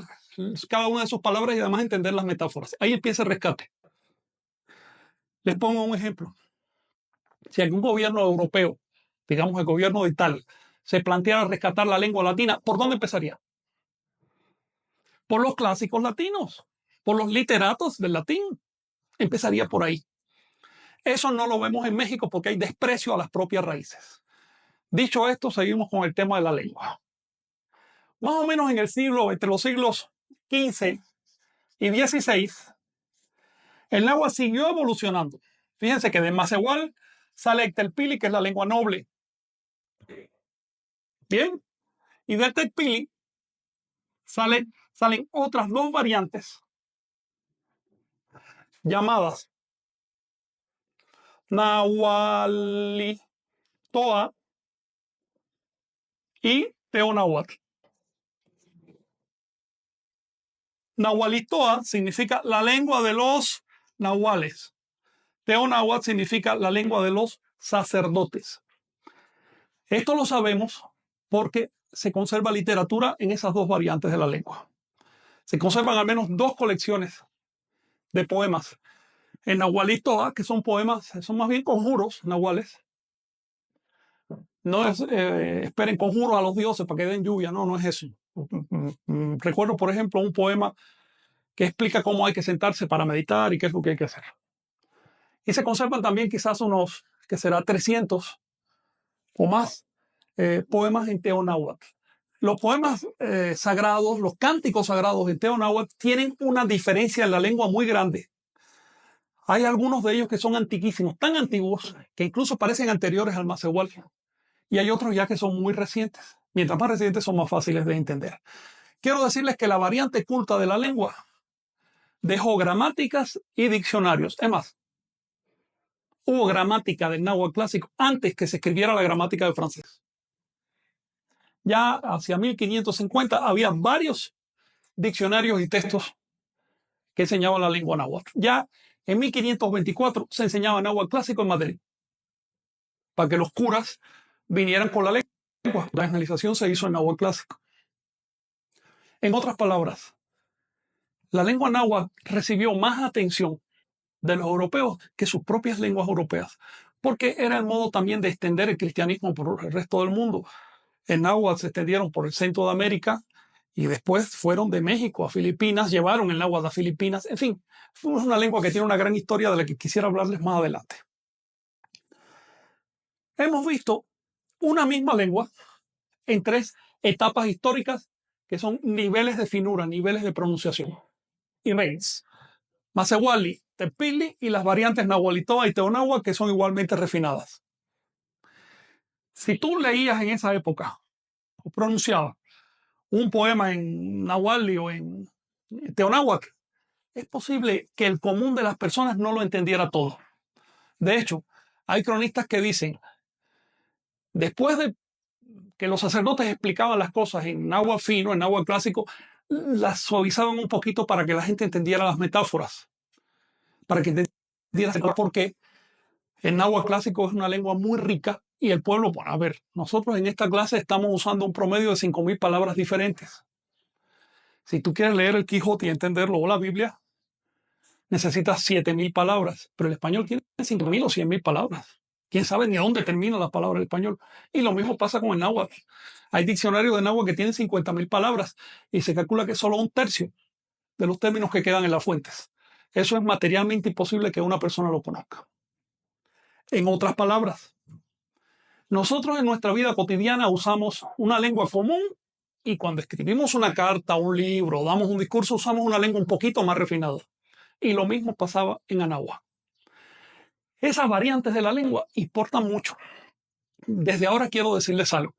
cada una de sus palabras y además entender las metáforas. Ahí empieza el rescate. Les pongo un ejemplo. Si algún gobierno europeo, digamos el gobierno de Italia, se planteara rescatar la lengua latina, ¿por dónde empezaría? Por los clásicos latinos, por los literatos del latín. Empezaría por ahí. Eso no lo vemos en México porque hay desprecio a las propias raíces. Dicho esto, seguimos con el tema de la lengua. Más o menos entre los siglos XV y XVI, el náhuatl siguió evolucionando. Fíjense que de macehual sale el telpili, que es la lengua noble. Bien, y del telpili salen otras dos variantes llamadas nahualitoa y teonáhuatl. Nahualitoa significa la lengua de los nahuales. Teonáhuatl significa la lengua de los sacerdotes. Esto lo sabemos porque se conserva literatura en esas dos variantes de la lengua. Se conservan al menos dos colecciones de poemas en nahualitoa, que son poemas, son más bien conjuros nahuales. No es, esperen conjuros a los dioses para que den lluvia, no es eso. Recuerdo, por ejemplo, un poema que explica cómo hay que sentarse para meditar y qué es lo que hay que hacer. Y se conservan también quizás unos, que será 300 o más poemas en teonáhuatl. Los poemas sagrados, los cánticos sagrados en teonáhuatl tienen una diferencia en la lengua muy grande. Hay algunos de ellos que son antiquísimos, tan antiguos que incluso parecen anteriores al macehual. Y hay otros ya que son muy recientes. Mientras más recientes son más fáciles de entender. Quiero decirles que la variante culta de la lengua dejó gramáticas y diccionarios. Es más, hubo gramática del náhuatl clásico antes que se escribiera la gramática del francés. Ya hacia 1550 había varios diccionarios y textos que enseñaban la lengua náhuatl. Ya en 1524 se enseñaba náhuatl clásico en Madrid, para que los curas vinieran con la lengua. La evangelización se hizo en náhuatl clásico. En otras palabras, la lengua náhuatl recibió más atención de los europeos que sus propias lenguas europeas, porque era el modo también de extender el cristianismo por el resto del mundo. En náhuatl se extendieron por el centro de América y después fueron de México a Filipinas, llevaron el náhuatl a Filipinas. En fin, es una lengua que tiene una gran historia de la que quisiera hablarles más adelante. Hemos visto una misma lengua en 3 etapas históricas que son niveles de finura, niveles de pronunciación y reins. Masewali, Tepili y las variantes Nahualitoa y Teonáhuatl, que son igualmente refinadas. Si tú leías en esa época o pronunciabas un poema en Nahuali o en Teonáhuatl, es posible que el común de las personas no lo entendiera todo. De hecho, hay cronistas que dicen, después de que los sacerdotes explicaban las cosas en náhuatl fino, en náhuatl clásico, las suavizaban un poquito para que la gente entendiera las metáforas, para que entendiera por qué el náhuatl clásico es una lengua muy rica y el pueblo, bueno, a ver, nosotros en esta clase estamos usando un promedio de 5,000 palabras diferentes. Si tú quieres leer el Quijote y entenderlo o la Biblia, necesitas 7,000 palabras, pero el español tiene 5,000 o 100,000 palabras. ¿Quién sabe ni a dónde termina la palabra del español? Y lo mismo pasa con el náhuatl. Hay diccionarios de náhuatl que tienen 50,000 palabras y se calcula que solo 1/3 de los términos que quedan en las fuentes. Eso es materialmente imposible que una persona lo conozca. En otras palabras, nosotros en nuestra vida cotidiana usamos una lengua común y cuando escribimos una carta, un libro, o damos un discurso, usamos una lengua un poquito más refinada. Y lo mismo pasaba en Anáhuac. Esas variantes de la lengua importan mucho. Desde ahora quiero decirles algo.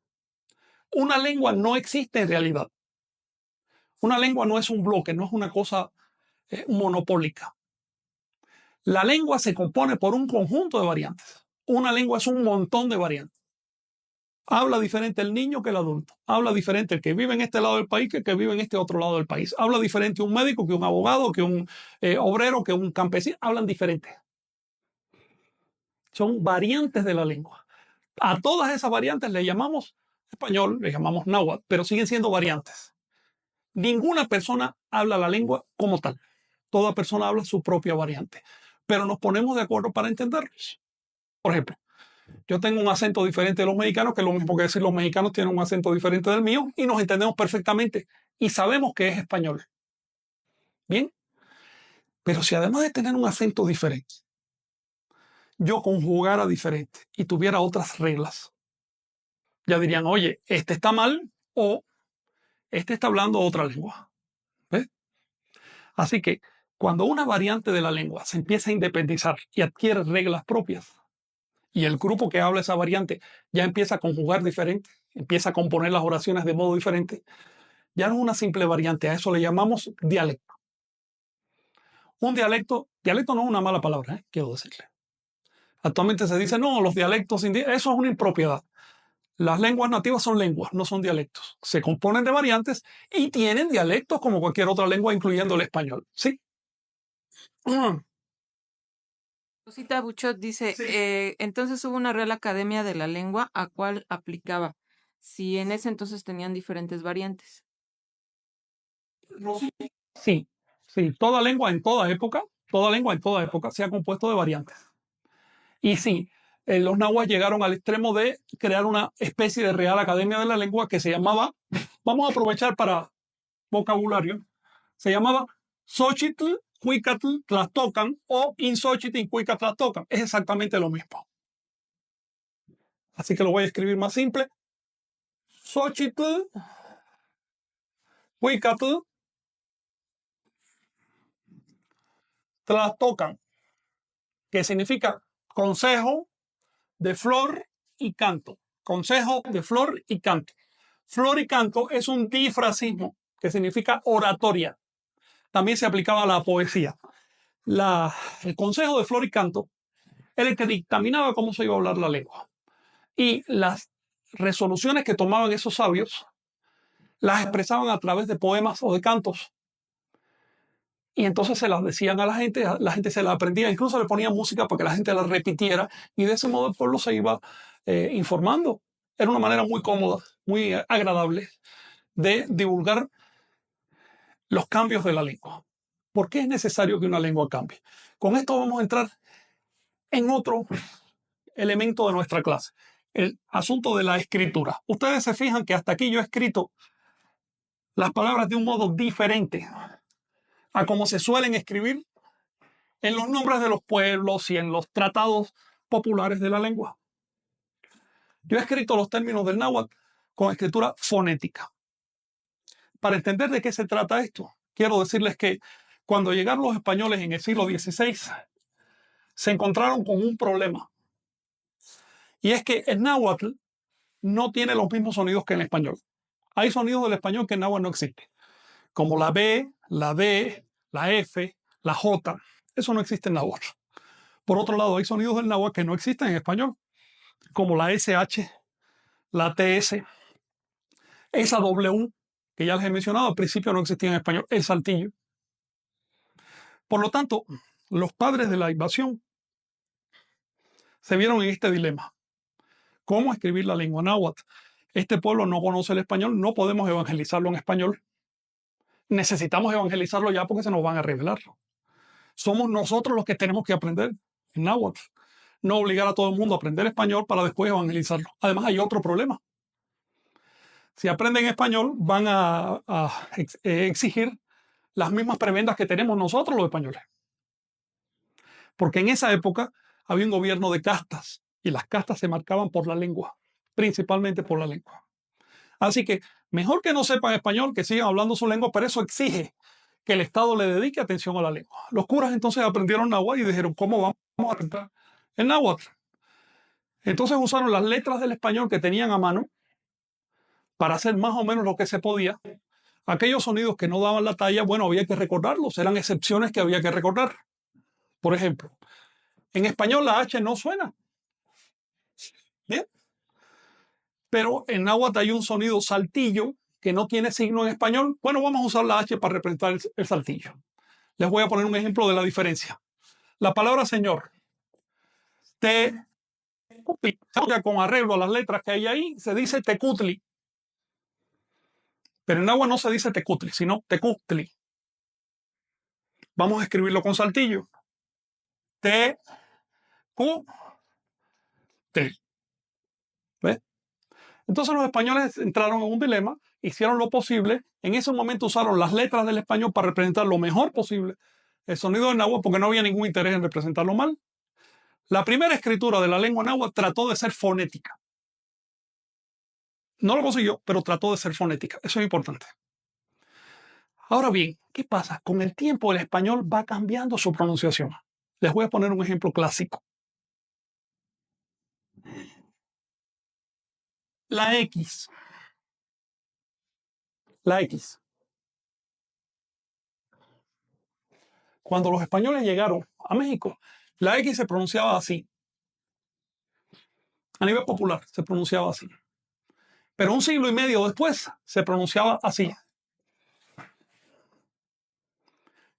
Una lengua no existe en realidad. Una lengua no es un bloque, no es una cosa monopólica. La lengua se compone por un conjunto de variantes. Una lengua es un montón de variantes. Habla diferente el niño que el adulto. Habla diferente el que vive en este lado del país que el que vive en este otro lado del país. Habla diferente un médico que un abogado, que un obrero, que un campesino. Hablan diferente. Son variantes de la lengua. A todas esas variantes le llamamos español, le llamamos náhuatl, pero siguen siendo variantes. Ninguna persona habla la lengua como tal. Toda persona habla su propia variante. Pero nos ponemos de acuerdo para entenderlos. Por ejemplo, yo tengo un acento diferente de los mexicanos, que es lo mismo que decir los mexicanos tienen un acento diferente del mío, y nos entendemos perfectamente y sabemos que es español. Bien, pero si además de tener un acento diferente, yo conjugara diferente y tuviera otras reglas, ya dirían, oye, este está mal o este está hablando otra lengua. ¿Ves? Así que cuando una variante de la lengua se empieza a independizar y adquiere reglas propias, y el grupo que habla esa variante ya empieza a conjugar diferente, empieza a componer las oraciones de modo diferente, ya no es una simple variante, a eso le llamamos dialecto. Un dialecto no es una mala palabra, quiero decirle. Actualmente se dice, no, los dialectos, eso es una impropiedad. Las lenguas nativas son lenguas, no son dialectos. Se componen de variantes y tienen dialectos como cualquier otra lengua, incluyendo el español. ¿Sí? Rosita Buchot dice, Sí. entonces hubo una Real Academia de la Lengua, ¿a cuál aplicaba? Si en ese entonces tenían diferentes variantes. Sí, sí. Toda lengua en toda época se ha compuesto de variantes. Y sí, los nahuas llegaron al extremo de crear una especie de Real Academia de la Lengua que se llamaba, vamos a aprovechar para vocabulario, se llamaba Xochitl Cuicatl Tlaxtocan o Inxochitl Cuicatl Tlaxtocan. Es exactamente lo mismo. Así que lo voy a escribir más simple. Xochitl Cuicatl Tlaxtocan, que significa consejo de flor y canto. Consejo de flor y canto. Flor y canto es un difrasismo que significa oratoria. También se aplicaba a la poesía. El consejo de flor y canto era el que dictaminaba cómo se iba a hablar la lengua. Y las resoluciones que tomaban esos sabios las expresaban a través de poemas o de cantos. Y entonces se las decían a la gente se las aprendía, incluso le ponían música para que la gente la repitiera, y de ese modo el pueblo se iba informando. Era una manera muy cómoda, muy agradable de divulgar los cambios de la lengua. ¿Por qué es necesario que una lengua cambie? Con esto vamos a entrar en otro elemento de nuestra clase, el asunto de la escritura. Ustedes se fijan que hasta aquí yo he escrito las palabras de un modo diferente a como se suelen escribir en los nombres de los pueblos y en los tratados populares de la lengua. Yo he escrito los términos del náhuatl con escritura fonética. Para entender de qué se trata esto, quiero decirles que cuando llegaron los españoles en el siglo XVI, se encontraron con un problema. Y es que el náhuatl no tiene los mismos sonidos que en el español. Hay sonidos del español que en náhuatl no existen, como la B, la D, la F, la J. Eso no existe en náhuatl. Por otro lado, hay sonidos del náhuatl que no existen en español, como la SH, la TS, esa W, que ya les he mencionado, al principio no existía en español, el saltillo. Por lo tanto, los padres de la invasión se vieron en este dilema. ¿Cómo escribir la lengua náhuatl? Este pueblo no conoce el español, no podemos evangelizarlo en español. Necesitamos evangelizarlo ya porque se nos van a revelar. Somos nosotros los que tenemos que aprender en náhuatl. No obligar a todo el mundo a aprender español para después evangelizarlo. Además, hay otro problema. Si aprenden español, van a exigir las mismas prebendas que tenemos nosotros los españoles. Porque en esa época había un gobierno de castas y las castas se marcaban por la lengua, principalmente por la lengua. Así que mejor que no sepan español, que sigan hablando su lengua, pero eso exige que el Estado le dedique atención a la lengua. Los curas entonces aprendieron náhuatl y dijeron, ¿cómo vamos a aprender el náhuatl? Entonces usaron las letras del español que tenían a mano para hacer más o menos lo que se podía. Aquellos sonidos que no daban la talla, bueno, había que recordarlos, eran excepciones que había que recordar. Por ejemplo, en español la H no suena. ¿Bien? Pero en náhuatl hay un sonido saltillo que no tiene signo en español. Bueno, vamos a usar la H para representar el saltillo. Les voy a poner un ejemplo de la diferencia. La palabra señor, con arreglo a las letras que hay ahí, se dice tecutli. Pero en náhuatl no se dice tecutli, sino tecutli. Vamos a escribirlo con saltillo. T-Q-T. ¿Ves? Entonces los españoles entraron en un dilema, hicieron lo posible, en ese momento usaron las letras del español para representar lo mejor posible el sonido del náhuatl porque no había ningún interés en representarlo mal. La primera escritura de la lengua náhuatl trató de ser fonética. No lo consiguió, pero trató de ser fonética. Eso es importante. Ahora bien, ¿qué pasa? Con el tiempo el español va cambiando su pronunciación. Les voy a poner un ejemplo clásico. La X. La X. Cuando los españoles llegaron a México, la X se pronunciaba así. A nivel popular se pronunciaba así. Pero un siglo y medio después se pronunciaba así.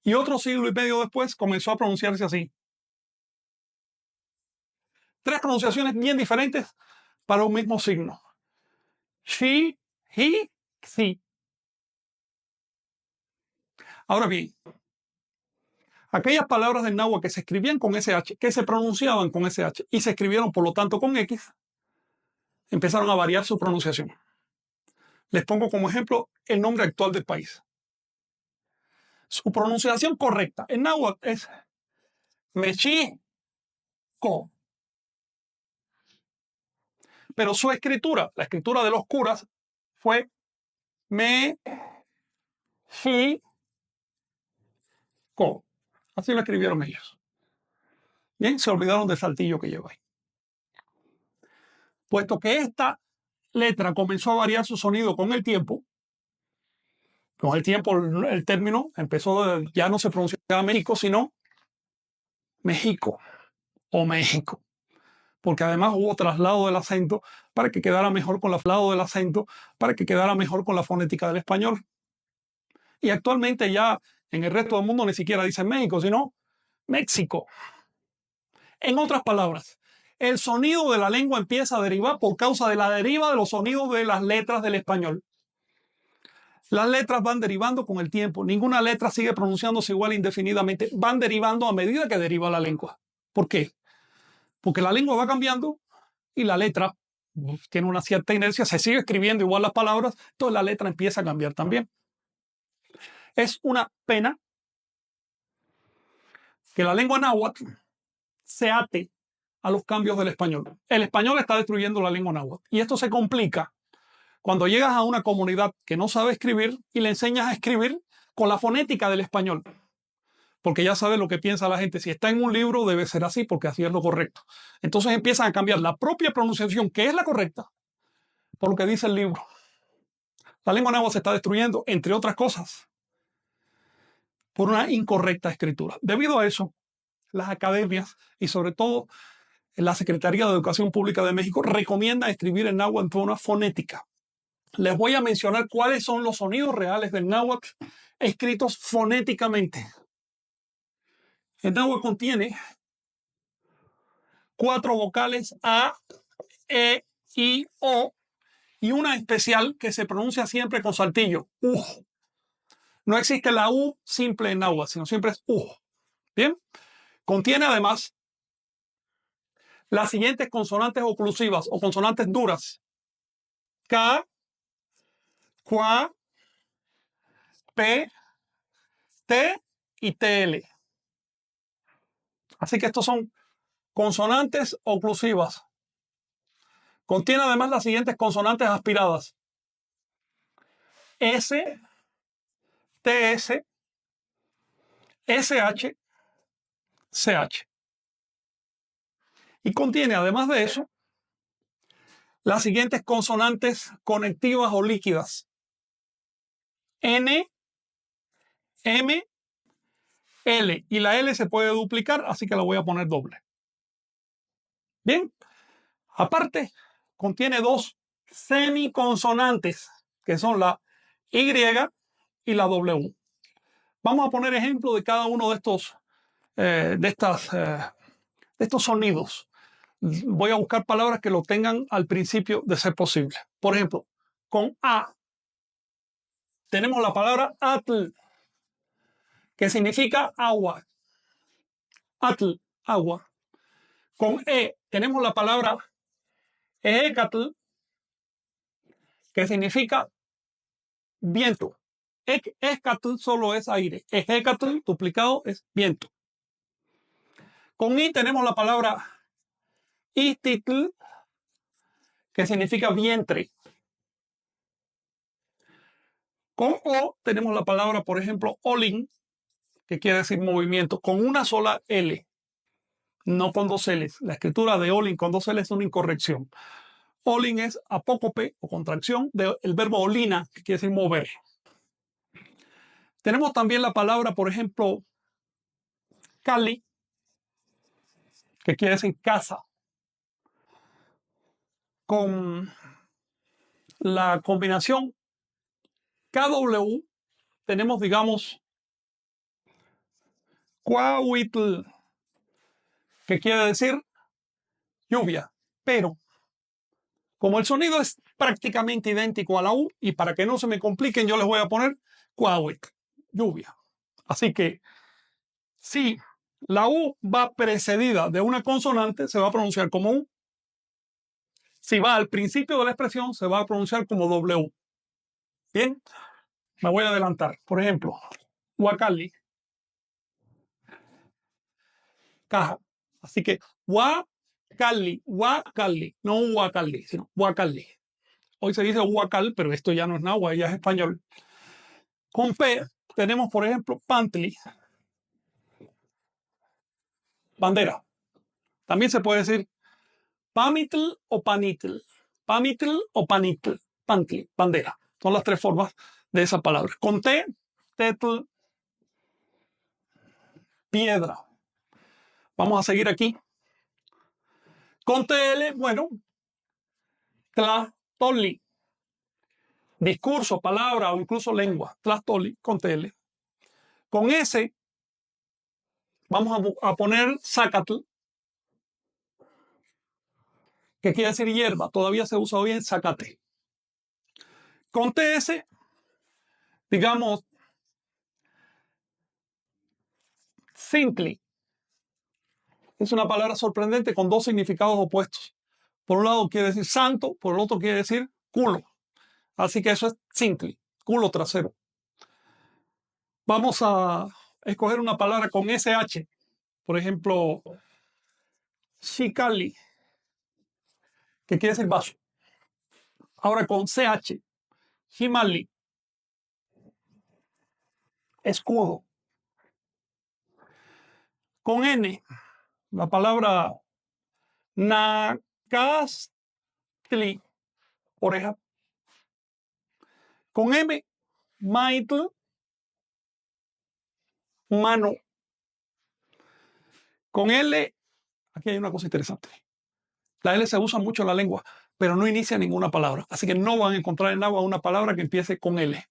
Y otro siglo y medio después comenzó a pronunciarse así. Tres pronunciaciones bien diferentes para un mismo signo. She, he, sí. Ahora bien, aquellas palabras del náhuatl que se escribían con SH, que se pronunciaban con SH y se escribieron por lo tanto con X, empezaron a variar su pronunciación. Les pongo como ejemplo el nombre actual del país. Su pronunciación correcta en náhuatl es Mexico. Pero su escritura, la escritura de los curas, fue Mexico. Así lo escribieron ellos. Bien, se olvidaron del saltillo que lleva ahí. Puesto que esta letra comenzó a variar su sonido con el tiempo el término empezó, ya no se pronunciaba México, sino México o México, porque además hubo traslado del acento para que quedara mejor con la fonética del español. Y actualmente ya en el resto del mundo ni siquiera dicen México, sino México. En otras palabras, el sonido de la lengua empieza a derivar por causa de la deriva de los sonidos de las letras del español. Las letras van derivando con el tiempo. Ninguna letra sigue pronunciándose igual indefinidamente. Van derivando a medida que deriva la lengua. ¿Por qué? Porque la lengua va cambiando y la letra tiene una cierta inercia. Se sigue escribiendo igual las palabras, entonces la letra empieza a cambiar también. Es una pena que la lengua náhuatl se ate a los cambios del español. El español está destruyendo la lengua náhuatl. Y esto se complica cuando llegas a una comunidad que no sabe escribir y le enseñas a escribir con la fonética del español. Porque ya sabes lo que piensa la gente. Si está en un libro, debe ser así, porque así es lo correcto. Entonces empiezan a cambiar la propia pronunciación, que es la correcta, por lo que dice el libro. La lengua náhuatl se está destruyendo, entre otras cosas, por una incorrecta escritura. Debido a eso, las academias y sobre todo la Secretaría de Educación Pública de México recomienda escribir el náhuatl en forma fonética. Les voy a mencionar cuáles son los sonidos reales del náhuatl escritos fonéticamente. El náhuatl contiene 4 vocales A, E, I, O y una especial que se pronuncia siempre con saltillo, U. No existe la U simple en náhuatl, sino siempre es U. Bien, contiene además las siguientes consonantes oclusivas o consonantes duras: K, Qua, P, T y TL. Así que estos son consonantes oclusivas. Contiene además las siguientes consonantes aspiradas: S, TS, SH, CH. Y contiene además de eso las siguientes consonantes conectivas o líquidas: N, M, L. Y la L se puede duplicar, así que la voy a poner doble. Bien, aparte contiene 2 semiconsonantes, que son la Y y la W. Vamos a poner ejemplo de cada uno de estos sonidos. Voy a buscar palabras que lo tengan al principio de ser posible. Por ejemplo, con A tenemos la palabra atl, que significa agua. Atl, agua. Con E tenemos la palabra ejecatl, que significa viento. Ejecatl solo es aire. Ejecatl duplicado es viento. Con I tenemos la palabra istitl, que significa vientre. Con O tenemos la palabra, por ejemplo, olin, que quiere decir movimiento, con una sola L, no con 2 L's. La escritura de olin con 2 L's es una incorrección. Olin es apócope o contracción del verbo olina, que quiere decir mover. Tenemos también la palabra, por ejemplo, cali, que quiere decir casa, con la combinación KW tenemos, digamos, Cuahuitl, que quiere decir lluvia, pero como el sonido es prácticamente idéntico a la U, y para que no se me compliquen, yo les voy a poner Cuahuitl, lluvia. Así que si la U va precedida de una consonante, se va a pronunciar como U. Si va al principio de la expresión, se va a pronunciar como W. Bien, me voy a adelantar. Por ejemplo, Huacali, caja. Así que Huacali, no Huacali, sino Huacali. Hoy se dice Huacal, pero esto ya no es náhuatl, ya es español. Con P tenemos, por ejemplo, Pantli, bandera. También se puede decir Pamitl o Panitl. Pamitl o Panitl. Pantli, bandera. Son las 3 formas de esa palabra. Con T, Tetl, piedra. Vamos a seguir aquí. Con TL, bueno, Tlastoli. Discurso, palabra o incluso lengua. Tlastoli con TL. Con S vamos a poner Zacatl, que quiere decir hierba. Todavía se usa hoy en zacate. Con TS, digamos, Simply. Es una palabra sorprendente con dos significados opuestos. Por un lado quiere decir santo, por el otro quiere decir culo. Así que eso es Simply, culo trasero. Vamos a escoger una palabra con SH. Por ejemplo, Shikali, que quiere decir vaso. Ahora con CH, Himali, escudo. Con N, la palabra Nakastli, oreja. Con M, Maitl, mano. Con L, aquí hay una cosa interesante. La L se usa mucho en la lengua, pero no inicia ninguna palabra. Así que no van a encontrar en agua una palabra que empiece con L.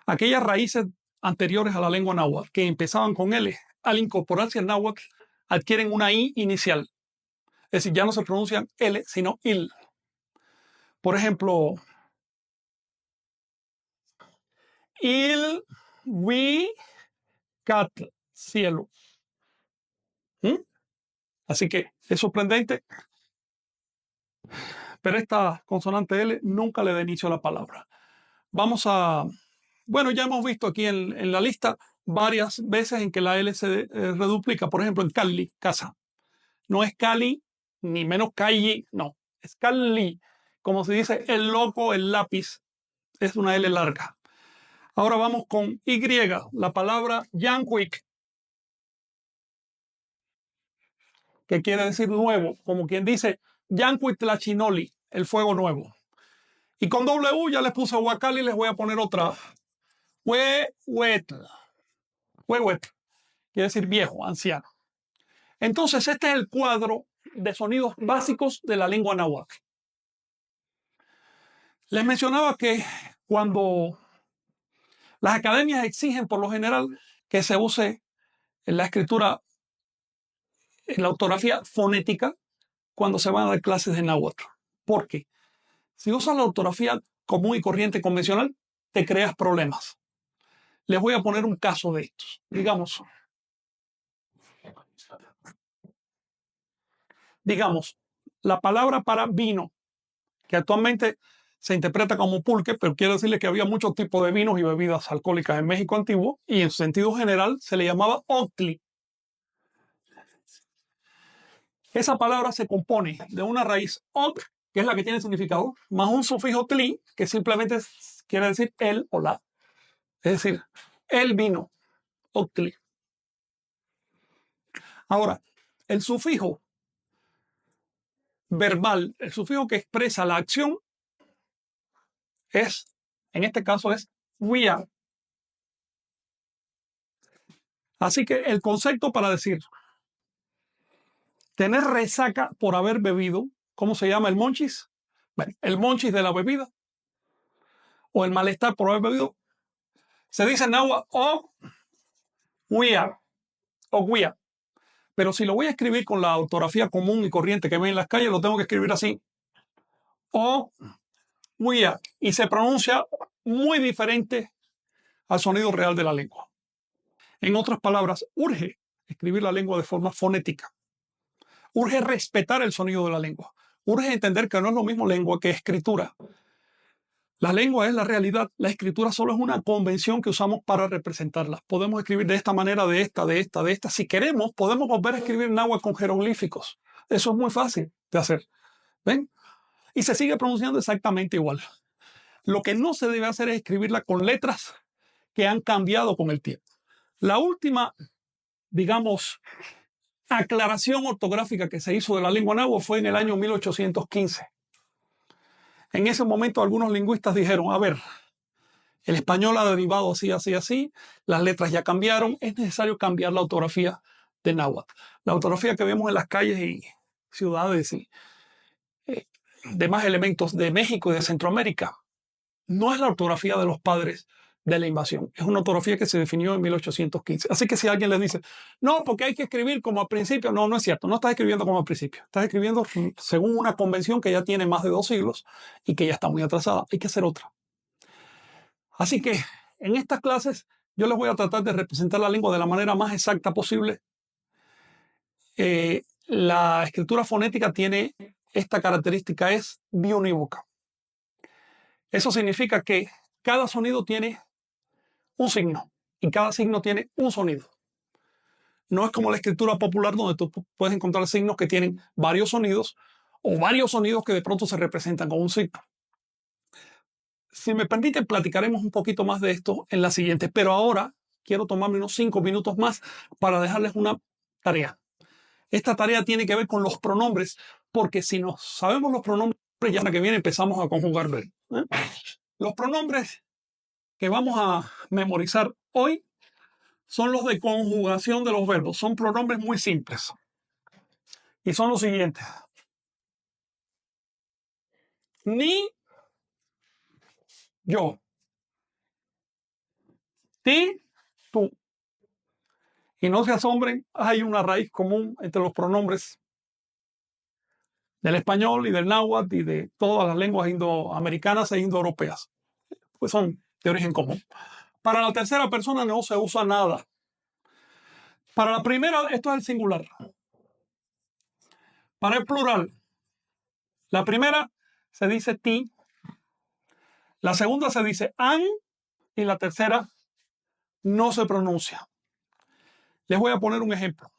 Aquellas raíces anteriores a la lengua náhuatl que empezaban con L, al incorporarse al náhuatl, adquieren una I inicial. Es decir, ya no se pronuncian L, sino IL. Por ejemplo, Il, we, cat, cielo. Así que es sorprendente, pero esta consonante L nunca le da inicio a la palabra. Vamos a... Bueno, ya hemos visto aquí en la lista varias veces en que la L se reduplica. Por ejemplo, en Cali, casa. No es Cali, ni menos Cali, no. Es Cali. Como se dice, el loco, el lápiz, es una L larga. Ahora vamos con Y, la palabra Yanquic, que quiere decir nuevo, como quien dice Yanquic Tlachinoli, el fuego nuevo. Y con W ya les puse Huacali y les voy a poner otra. Huehuet. Huehuet quiere decir viejo, anciano. Entonces, este es el cuadro de sonidos básicos de la lengua náhuatl. Les mencionaba que cuando las academias exigen por lo general que se use en la escritura, en la ortografía fonética, cuando se van a dar clases de náhuatl. ¿Por qué? Si usas la ortografía común y corriente convencional, te creas problemas. Les voy a poner un caso de estos. Digamos, la palabra para vino, que actualmente se interpreta como pulque, pero quiero decirle que había muchos tipos de vinos y bebidas alcohólicas en México antiguo, y en sentido general se le llamaba octli. Esa palabra se compone de una raíz oc, que es la que tiene significado, más un sufijo tli, que simplemente quiere decir el o la. Es decir, el vino, octli. Ahora, el sufijo verbal, el sufijo que expresa la acción, en este caso es wea. Así que el concepto para decir tener resaca por haber bebido, ¿cómo se llama el monchis? Bueno, el monchis de la bebida o el malestar por haber bebido se dice en agua o wea o wea. Pero si lo voy a escribir con la ortografía común y corriente que ven en las calles, lo tengo que escribir así. O wea. Y se pronuncia muy diferente al sonido real de la lengua. En otras palabras, urge escribir la lengua de forma fonética. Urge respetar el sonido de la lengua. Urge entender que no es lo mismo lengua que escritura. La lengua es la realidad. La escritura solo es una convención que usamos para representarla. Podemos escribir de esta manera, de esta. Si queremos, podemos volver a escribir náhuatl con jeroglíficos. Eso es muy fácil de hacer. ¿Ven? Y se sigue pronunciando exactamente igual. Lo que no se debe hacer es escribirla con letras que han cambiado con el tiempo. La última, digamos, aclaración ortográfica que se hizo de la lengua náhuatl fue en el año 1815. En ese momento algunos lingüistas dijeron, a ver, el español ha derivado así, las letras ya cambiaron, es necesario cambiar la ortografía de náhuatl. La ortografía que vemos en las calles y ciudades y demás elementos de México y de Centroamérica. No es la ortografía de los padres de la invasión. Es una ortografía que se definió en 1815. Así que si alguien les dice, no, porque hay que escribir como al principio, no, no es cierto. No estás escribiendo como al principio. Estás escribiendo según una convención que ya tiene más de 2 siglos y que ya está muy atrasada. Hay que hacer otra. Así que en estas clases yo les voy a tratar de representar la lengua de la manera más exacta posible. La escritura fonética tiene esta característica, es biunívoca. Eso significa que cada sonido tiene un signo y cada signo tiene un sonido. No es como la escritura popular donde tú puedes encontrar signos que tienen varios sonidos o varios sonidos que de pronto se representan con un signo. Si me permiten, platicaremos un poquito más de esto en la siguiente, pero ahora quiero tomarme unos 5 minutos más para dejarles una tarea. Esta tarea tiene que ver con los pronombres, porque si no sabemos los pronombres, ya la que viene empezamos a conjugar bien. Los pronombres que vamos a memorizar hoy son los de conjugación de los verbos. Son pronombres muy simples. Y son los siguientes. Ni, yo. Ti, tú. Y no se asombren, hay una raíz común entre los pronombres del español y del náhuatl y de todas las lenguas indoamericanas e indoeuropeas. Pues son de origen común. Para la tercera persona no se usa nada. Para la primera, esto es el singular. Para el plural, la primera se dice ti, la segunda se dice an y la tercera no se pronuncia. Les voy a poner un ejemplo.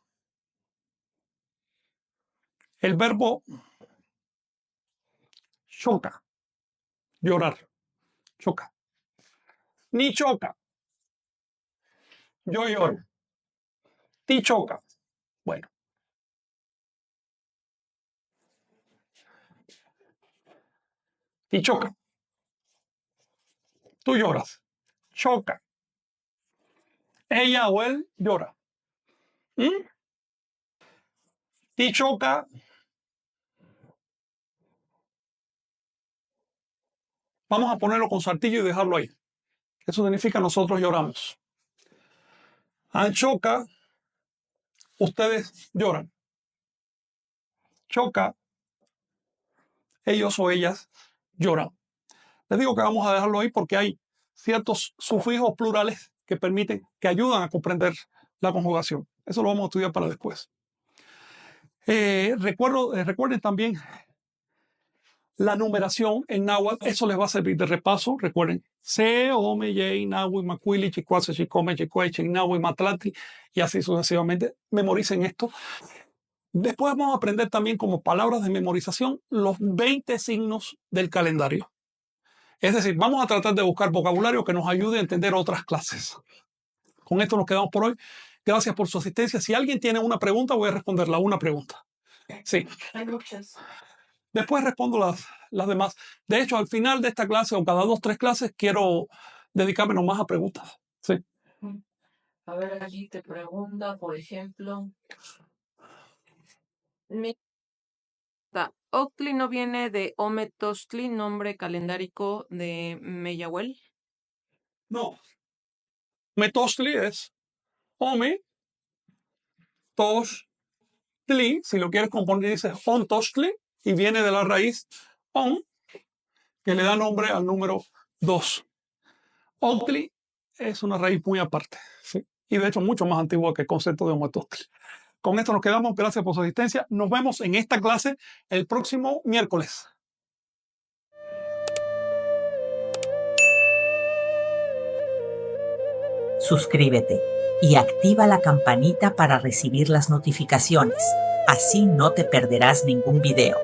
El verbo choca, llorar, choca. Ni choca, yo lloro. Ti choca. Bueno. Ti choca. Tú lloras. Choca. Ella o él llora. Ti choca. Vamos a ponerlo con saltillo y dejarlo ahí. Eso significa nosotros lloramos. An choca, ustedes lloran. Choca, ellos o ellas lloran. Les digo que vamos a dejarlo ahí porque hay ciertos sufijos plurales que permiten, que ayudan a comprender la conjugación. Eso lo vamos a estudiar para después. Recuerden también la numeración en náhuatl. Eso les va a servir de repaso. Recuerden, Se, Ome, Yei, Nahui, Macuili, Chicuase, Chicome, Chicuay, Chignahui, Matlatli, y así sucesivamente. Memoricen esto. Después vamos a aprender también como palabras de memorización los 20 signos del calendario. Es decir, vamos a tratar de buscar vocabulario que nos ayude a entender otras clases. Con esto nos quedamos por hoy. Gracias por su asistencia. Si alguien tiene una pregunta, voy a responderla. Una pregunta. Sí. Hay muchas. Después respondo las demás. De hecho, al final de esta clase o cada 2 o 3 clases quiero dedicarme nomás a preguntas. Sí. A ver, aquí te pregunta, por ejemplo. ¿Octli no viene de Ometostli, nombre calendárico de Meyahuel? No. Metostli es Ome, Tostli. Si lo quieres componer, dices Ontostli y viene de la raíz On, que le da nombre al número 2. Octli es una raíz muy aparte, ¿sí? Y de hecho mucho más antigua que el concepto de Ometostli. Con esto nos quedamos. Gracias por su asistencia. Nos vemos en esta clase el próximo miércoles. Suscríbete y activa la campanita para recibir las notificaciones. Así no te perderás ningún video.